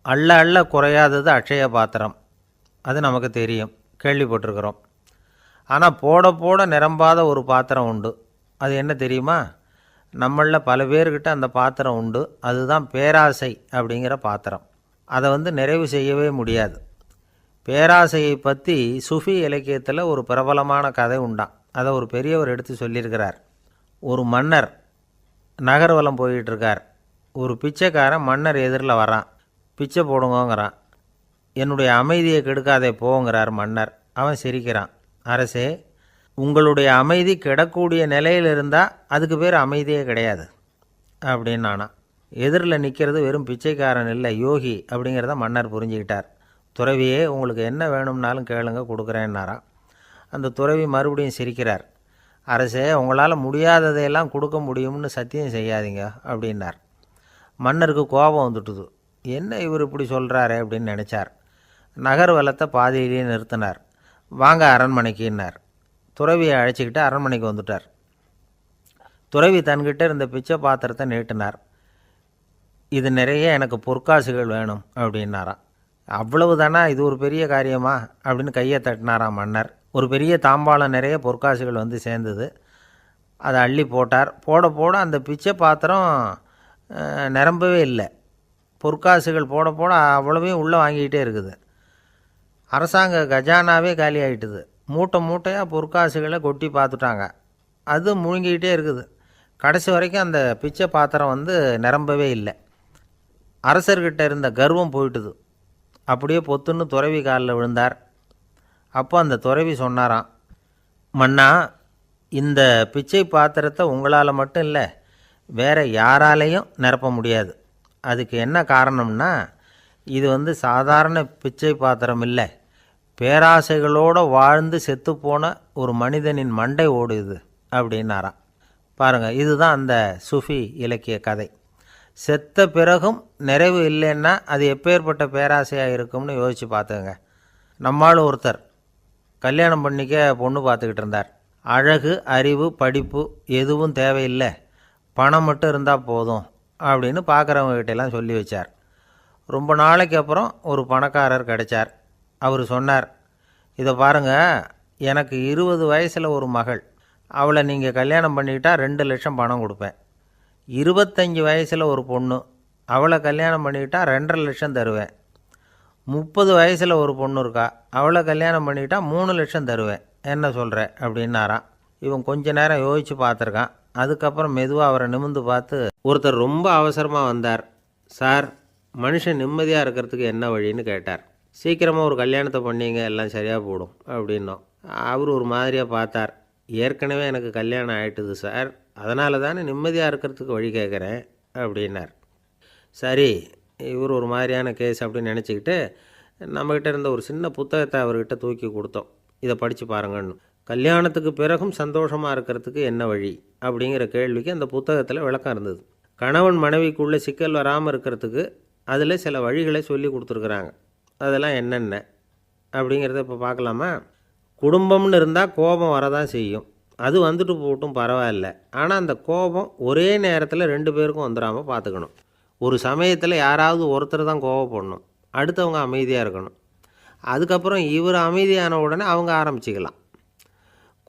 அள்ள அள்ள குறையாதது அட்சய பாத்திரம். அது நமக்கு தெரியும், கேள்விப்பட்டிருக்கிறோம். ஆனால் போட போட நிரம்பாத ஒரு பாத்திரம் உண்டு. அது என்ன தெரியுமா? நம்மளில் பல பேர்கிட்ட அந்த பாத்திரம் உண்டு. அதுதான் பேராசை அப்படிங்கிற பாத்திரம். அதை நிறைவு செய்யவே முடியாது. பேராசையை பற்றி சுஃபி இலக்கியத்தில் ஒரு பிரபலமான கதை உண்டாம். அதை ஒரு பெரியவர் எடுத்து சொல்லியிருக்கிறார். ஒரு மன்னர் நகர்வலம் போயிட்டுருக்கார். ஒரு பிச்சைக்காரன் மன்னர் எதிரில் வரான். பிச்சை போடுங்கோங்கிறான். என்னுடைய அமைதியை கெடுக்காதே போங்கிறார் மன்னர். அவன் சிரிக்கிறான். அரசே, உங்களுடைய அமைதி கெடக்கூடிய நிலையில் இருந்தால் அதுக்கு பேர் அமைதியே கிடையாது அப்படின்னு நானா. எதிரில் நிற்கிறது வெறும் பிச்சைக்காரன் இல்லை, யோகி அப்படிங்கிறத மன்னர் புரிஞ்சுக்கிட்டார். துறவியே, உங்களுக்கு என்ன வேணும்னாலும் கேளுங்க, கொடுக்குறேன்னாராம். அந்த துறவி மறுபடியும் சிரிக்கிறார். அரசே, உங்களால் முடியாததையெல்லாம் கொடுக்க முடியும்னு சத்தியம் செய்யாதீங்க அப்படின்னார். மன்னருக்கு கோபம் வந்துட்டுது. என்ன இவர் இப்படி சொல்கிறாரு அப்படின்னு நினச்சார். நகர்வலத்தை பாதியிலேயே நிறுத்தினார். வாங்க அரண்மனைக்குன்னார். துறவியை அழைச்சிக்கிட்டு அரண்மனைக்கு வந்துட்டார். துறவி தன்கிட்ட இருந்த பிச்சை பாத்திரத்தை நீட்டினார். இது நிறைய எனக்கு பொற்காசுகள் வேணும் அப்படின்னாராம். அவ்வளவு தானா, இது ஒரு பெரிய காரியமா அப்படின்னு கையை தட்டினாராம் மன்னர். ஒரு பெரிய தாம்பாளம் நிறைய பொற்காசுகள் சேர்ந்தது. அதை அள்ளி போட்டார். போட போட அந்த பிச்சை பாத்திரம் நிரம்பவே இல்லை. பொற்காசுகள் போட போட அவ்வளவையும் உள்ளே வாங்கிக்கிட்டே இருக்குது. அரசாங்க கஜானாவே காலி ஆகிட்டுது. மூட்டை மூட்டையாக பொற்காசுகளை கொட்டி பார்த்துட்டாங்க. அது முழுங்கிக்கிட்டே இருக்குது. கடைசி வரைக்கும் அந்த பிச்சை பாத்திரம் நிரம்பவே இல்லை. அரசர்கிட்ட இருந்த கர்வம் போயிட்டுது. அப்படியே பொத்துன்னு துறவி காலில் விழுந்தார். அப்போ அந்த துறவி சொன்னாராம், மன்னா, இந்த பிச்சை பாத்திரத்தை உங்களால் மட்டும் இல்லை, வேறு யாராலையும் நிரப்ப முடியாது. அதுக்கு என்ன காரணம்னா, இது சாதாரண பிச்சை பாத்திரம் இல்லை, பேராசைகளோடு வாழ்ந்து செத்துப்போன ஒரு மனிதனின் மண்டை ஓடுது அப்படின்னாராம். பாருங்கள், இதுதான் அந்த சுஃபி இலக்கிய கதை. செத்த பிறகும் நிறைவு இல்லைன்னா அது எப்பேற்பட்ட பேராசையாக இருக்கும்னு யோசித்து பார்த்துங்க. நம்மால் ஒருத்தர் கல்யாணம் பண்ணிக்க பொண்ணு பார்த்துக்கிட்டு இருந்தார். அழகு, அறிவு, படிப்பு எதுவும் தேவையில்லை, பணம் மட்டும் இருந்தால் போதும் அப்படின்னு பார்க்குறவங்ககிட்டெல்லாம் சொல்லி வச்சார். ரொம்ப நாளைக்கு அப்புறம் ஒரு பணக்காரர் கிடைச்சார். அவர் சொன்னார், இதை பாருங்கள், எனக்கு 20 வயசில் ஒரு மகள், அவளை நீங்கள் கல்யாணம் பண்ணிக்கிட்டால் 2 லட்சம் பணம் கொடுப்பேன். 25 வயசில் ஒரு பொண்ணு, அவளை கல்யாணம் பண்ணிக்கிட்டால் 2.5 லட்சம் தருவேன். 30 வயசில் ஒரு பொண்ணு இருக்கா, அவளை கல்யாணம் பண்ணிக்கிட்டால் 3 லட்சம் தருவேன். என்ன சொல்கிற அப்படின்னாராம். இவன் கொஞ்ச நேரம் யோசித்து பார்த்துருக்கான். அதுக்கப்புறம் மெதுவாக அவரை நிமிர்ந்து பார்த்து, ஒருத்தர் ரொம்ப அவசரமாக வந்தார். சார், மனுஷன் நிம்மதியாக இருக்கிறதுக்கு என்ன வழின்னு கேட்டார். சீக்கிரமாக ஒரு கல்யாணத்தை பண்ணிங்க, எல்லாம் சரியாக போடும் அப்படின்னோம். அவர் ஒரு மாதிரியாக பார்த்தார். ஏற்கனவே எனக்கு கல்யாணம் ஆகிட்டுது சார், அதனால தானே நிம்மதியாக இருக்கிறதுக்கு வழி கேட்குறேன் அப்படின்னார். சரி, இவர் ஒரு மாதிரியான கேஸ் அப்படின்னு நினச்சிக்கிட்டு நம்மக்கிட்ட இருந்த ஒரு சின்ன புத்தகத்தை அவர்கிட்ட தூக்கி கொடுத்தோம். இதை படித்து பாருங்கன்னு. கல்யாணத்துக்கு பிறகும் சந்தோஷமாக இருக்கிறதுக்கு என்ன வழி அப்படிங்கிற கேள்விக்கு அந்த புத்தகத்தில் விளக்கம் இருந்தது. கணவன் மனைவிக்குள்ளே சிக்கல் வராமல் இருக்கிறதுக்கு அதில் சில வழிகளை சொல்லி கொடுத்துருக்குறாங்க. அதெல்லாம் என்னென்ன அப்படிங்கிறத இப்போ பார்க்கலாமா? குடும்பம்னு இருந்தால் கோபம் வரதான் செய்யும். அது வந்துட்டு போட்டும் பரவாயில்ல. ஆனால் அந்த கோபம் ஒரே நேரத்தில் 2 பேருக்கும் வந்துடாமல் பார்த்துக்கணும். ஒரு சமயத்தில் யாராவது ஒருத்தர் தான் கோபப்படணும், அடுத்தவங்க அமைதியாக இருக்கணும். அதுக்கப்புறம் இவர் அமைதியான உடனே அவங்க ஆரம்பிச்சிக்கலாம்.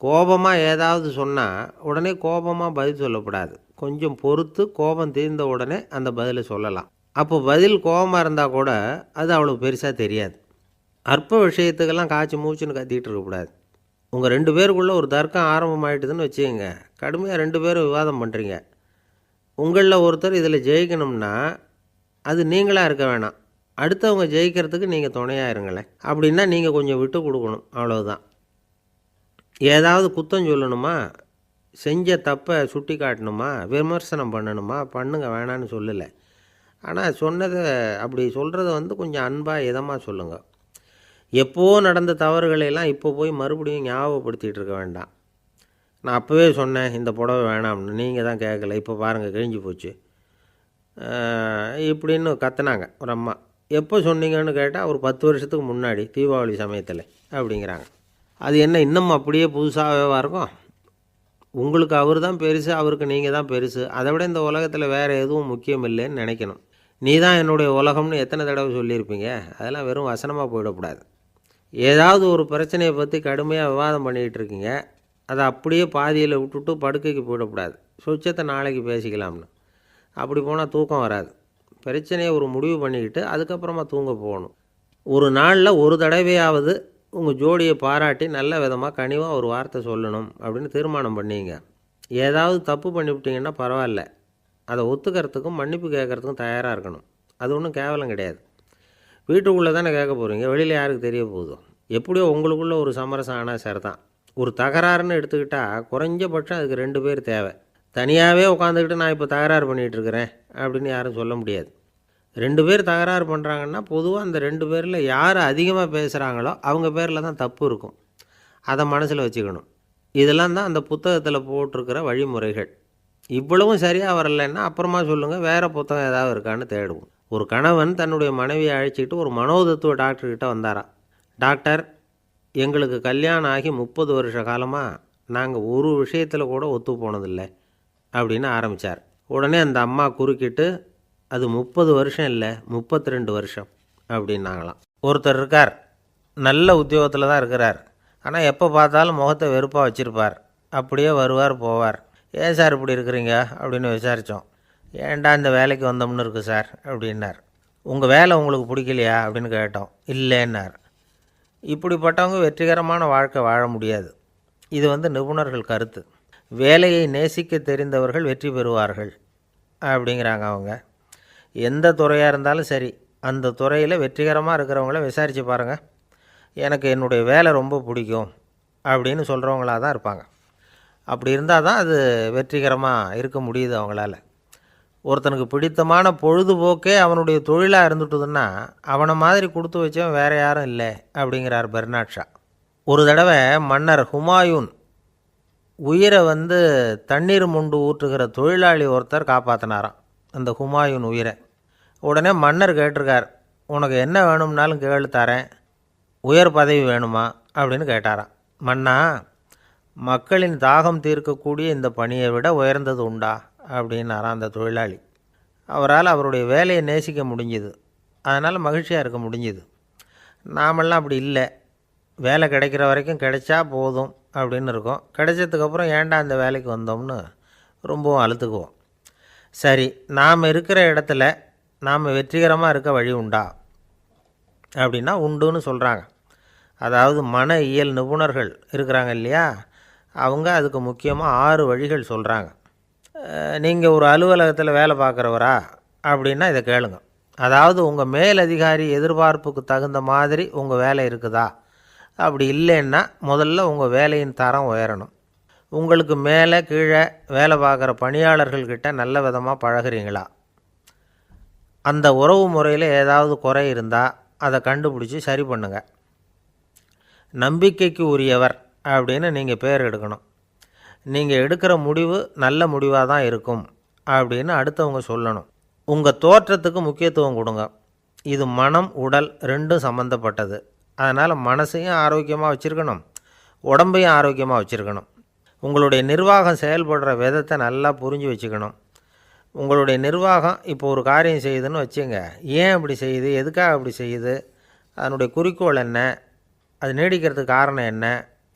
கோபமாக ஏதாவது சொன்னால் உடனே கோபமாக பதில் சொல்லக்கூடாது. கொஞ்சம் பொறுத்து கோபம் தீர்ந்த உடனே அந்த பதிலை சொல்லலாம். அப்போ பதில் கோபமாக இருந்தால் கூட அது அவ்வளோ பெருசாக தெரியாது. அற்ப விஷயத்துக்கெல்லாம் காய்ச்சி மூச்சுன்னு கத்திகிட்டு இருக்கக்கூடாது. உங்கள் 2 பேருக்குள்ளே ஒரு தர்க்கம் ஆரம்பமாயிட்டுதுன்னு வச்சுக்கோங்க. கடுமையாக 2 பேரும் விவாதம் பண்ணுறீங்க. உங்களில் ஒருத்தர் இதில் ஜெயிக்கணும்னா அது நீங்களாக இருக்க வேணாம், அடுத்தவங்க ஜெயிக்கிறதுக்கு நீங்கள் துணையாக இருங்களேன். அப்படின்னா நீங்கள் கொஞ்சம் விட்டு கொடுக்கணும், அவ்வளவுதான். ஏதாவது குத்தம் சொல்லணுமா, செஞ்ச தப்பை சுட்டி காட்டணுமா, விமர்சனம் பண்ணணுமா, பண்ணுங்க, வேணான்னு சொல்லலை. ஆனால் சொன்னதை அப்படி சொல்கிறத கொஞ்சம் அன்பாக இதமாக சொல்லுங்கள். எப்போ நடந்த தவறுகளையெல்லாம் இப்போ போய் மறுபடியும் ஞாபகப்படுத்திகிட்டு இருக்க வேண்டாம். நான் அப்போவே சொன்னேன் இந்த புடவை வேணாம்னு, நீங்கள் தான் கேட்கல, இப்போ பாருங்கள் கிழிஞ்சு போச்சு இப்படின்னு கத்துனாங்க ஒரு அம்மா. எப்போ சொன்னீங்கன்னு கேட்டால் ஒரு 10 வருஷத்துக்கு முன்னாடி தீபாவளி சமயத்தில் அப்படிங்கிறாங்க. அது என்ன இன்னும் அப்படியே புதுசாகவே இருக்கும்? உங்களுக்கு அவர் தான் பெருசு, அவருக்கு நீங்கள் தான் பெருசு. அதை விட இந்த உலகத்தில் வேறு எதுவும் முக்கியம் இல்லைன்னு நினைக்கணும். நீ தான் என்னுடைய உலகம்னு எத்தனை தடவை சொல்லியிருப்பீங்க. அதெல்லாம் வெறும் வசனமாக போயிடக்கூடாது. ஏதாவது ஒரு பிரச்சனையை பற்றி கடுமையாக விவாதம் பண்ணிக்கிட்டு இருக்கீங்க, அதை அப்படியே பாதியில் விட்டுட்டு படுக்கைக்கு போயிடக்கூடாது. சுச்சத்தை நாளைக்கு பேசிக்கலாம்னு. அப்படி போனால் தூக்கம் வராது. பிரச்சனையை ஒரு முடிவு பண்ணிக்கிட்டு அதுக்கப்புறமா தூங்க போகணும். ஒரு நாளில் ஒரு தடவையாவது உங்கள் ஜோடியை பாராட்டி நல்ல விதமாக கனிவாக ஒரு வார்த்தை சொல்லணும் அப்படின்னு தீர்மானம் பண்ணிங்க. ஏதாவது தப்பு பண்ணிவிட்டீங்கன்னா பரவாயில்ல, அதை ஒத்துக்கிறதுக்கும் மன்னிப்பு கேட்குறதுக்கும் தயாராக இருக்கணும். அது ஒன்றும் கேவலம் கிடையாது. வீட்டுக்குள்ளே தானே கேட்க போகிறீங்க, வெளியில் யாருக்கு தெரிய போகுதோ. எப்படியோ உங்களுக்குள்ளே ஒரு சமரசம் ஆனால் சரி தான். ஒரு தகராறுன்னு எடுத்துக்கிட்டால் குறைஞ்சபட்சம் அதுக்கு 2 பேர் தேவை. தனியாகவே உட்காந்துக்கிட்டு நான் இப்போ தகராறு பண்ணிகிட்ருக்கிறேன் அப்படின்னு யாரும் சொல்ல முடியாது. 2 பேர் தகராறு பண்ணுறாங்கன்னா பொதுவாக அந்த 2 பேரில் யார் அதிகமாக பேசுகிறாங்களோ அவங்க பேரில் தான் தப்பு இருக்கும். அதை மனசில் வச்சுக்கணும். இதெல்லாம் தான் அந்த புத்தகத்தில் போட்டிருக்கிற வழிமுறைகள். இவ்வளவும் சரியாக வரலைன்னா அப்புறமா சொல்லுங்கள், வேறு புத்தகம் ஏதாவது இருக்கான்னு தேடுவோம். ஒரு கணவன் தன்னுடைய மனைவியை அழைச்சிக்கிட்டு ஒரு மனோதத்துவ டாக்டர்கிட்ட வந்தாராம். டாக்டர், எங்களுக்கு கல்யாணம் ஆகி 30 வருஷ காலமாக நாங்கள் ஒரு விஷயத்தில் கூட ஒத்து போனதில்லை அப்படின்னு ஆரம்பித்தார். உடனே அந்த அம்மா குறுக்கிட்டு, அது 30 வருஷம் இல்லை, 32 வருஷம் அப்படின்னாங்களாம். ஒருத்தர் இருக்கார், நல்ல உத்தியோகத்தில் தான் இருக்கிறார். ஆனால் எப்போ பார்த்தாலும் முகத்தை வெறுப்பாக வச்சுருப்பார். அப்படியே வருவார் போவார். ஏன் சார் இப்படி இருக்கிறீங்க அப்படின்னு விசாரித்தோம். ஏன்டா இந்த வேலைக்கு வந்தோம்னு இருக்குது சார் அப்படின்னார். உங்கள் வேலை உங்களுக்கு பிடிக்கலையா அப்படின்னு கேட்டோம். இல்லைன்னார். இப்படிப்பட்டவங்க வெற்றிகரமான வாழ்க்கை வாழ முடியாது. இது நிபுணர்கள் கருத்து. வேலையை நேசிக்க தெரிந்தவர்கள் வெற்றி பெறுவார்கள் அப்படிங்கிறாங்க அவங்க. எந்த துறையாக இருந்தாலும் சரி, அந்த துறையில் வெற்றிகரமாக இருக்கிறவங்கள விசாரித்து பாருங்கள். எனக்கு என்னுடைய வேலை ரொம்ப பிடிக்கும் அப்படின்னு சொல்கிறவங்களாக தான் இருப்பாங்க. அப்படி இருந்தால் தான் அது வெற்றிகரமாக இருக்க முடியுது அவங்களால. ஒருத்தனுக்கு பிடித்தமான பொழுதுபோக்கே அவனுடைய தொழிலாக இருந்துட்டுதுன்னா அவனை மாதிரி கொடுத்து வச்சவன் வேறு யாரும் இல்லை அப்படிங்கிறார் பெர்னாட் ஷா. ஒரு தடவை மன்னர் ஹுமாயூன் உயிரை தண்ணீர் மொண்டு ஊற்றுகிற தொழிலாளி ஒருத்தர் காப்பாற்றினாராம் அந்த ஹுமாயூன் உயிரை. உடனே மன்னர் கேட்டிருக்கார், உனக்கு என்ன வேணும்னாலும் கேளு தரேன், உயர் பதவி வேணுமா அப்படின்னு கேட்டாராம். மன்னா, மக்களின் தாகம் தீர்க்கக்கூடிய இந்த பணியை விட உயர்ந்தது உண்டா அப்படின்னாராம் அந்த தொழிலாளி. அவரால் அவருடைய வேலையை நேசிக்க முடிஞ்சுது, அதனால் மகிழ்ச்சியாக இருக்க முடிஞ்சுது. நாமெல்லாம் அப்படி இல்லை. வேலை கிடைக்கிற வரைக்கும் கிடைச்சா போதும் அப்படின்னு இருக்கோம். கிடைச்சதுக்கப்புறம் ஏன்டா அந்த வேலைக்கு வந்தோம்னு ரொம்பவும் அழுத்துக்குவோம். சரி, நாம் இருக்கிற இடத்துல நாம் வெற்றிகரமாக இருக்க வழி உண்டா அப்படின்னா உண்டுன்னு சொல்கிறாங்க. அதாவது மன இயல் நிபுணர்கள் இருக்கிறாங்க இல்லையா, அவங்க அதுக்கு முக்கியமாக 6 வழிகள் சொல்கிறாங்க. நீங்கள் ஒரு அலுவலகத்தில் வேலை பார்க்குறவரா அப்படின்னா இதை கேளுங்க. அதாவது உங்கள் மேலதிகாரி எதிர்பார்ப்புக்கு தகுந்த மாதிரி உங்கள் வேலை இருக்குதா? அப்படி இல்லைன்னா முதல்ல உங்கள் வேலையின் தரம் உயரணும். உங்களுக்கு மேலே கீழே வேலை பார்க்குற பணியாளர்கள்கிட்ட நல்ல விதமாக பழகிறீங்களா? அந்த உறவு முறையில் ஏதாவது குறை இருந்தால் அதை கண்டுபிடிச்சி சரி பண்ணுங்கள். நம்பிக்கைக்கு உரியவர் அப்படின்னு நீங்கள் பேர் எடுக்கணும். நீங்கள் எடுக்கிற முடிவு நல்ல முடிவாக தான் இருக்கும் அப்படின்னு அடுத்தவங்க சொல்லணும். உங்கள் தோற்றத்துக்கு முக்கியத்துவம் கொடுங்க. இது மனம் உடல் 2ம் சம்மந்தப்பட்டது. அதனால் மனசையும் ஆரோக்கியமாக வச்சுருக்கணும், உடம்பையும் ஆரோக்கியமாக வச்சுருக்கணும். உங்களுடைய நிர்வாகம் செயல்படுற விதத்தை நல்லா புரிஞ்சு வச்சுக்கணும். உங்களுடைய நிர்வாகம் இப்போ ஒரு காரியம் செய்யுதுன்னு வச்சுங்க, ஏன் அப்படி செய்யுது, எதுக்காக அப்படி செய்யுது, அதனுடைய குறிக்கோள் என்ன, அது நீடிக்கிறதுக்கு காரணம் என்ன,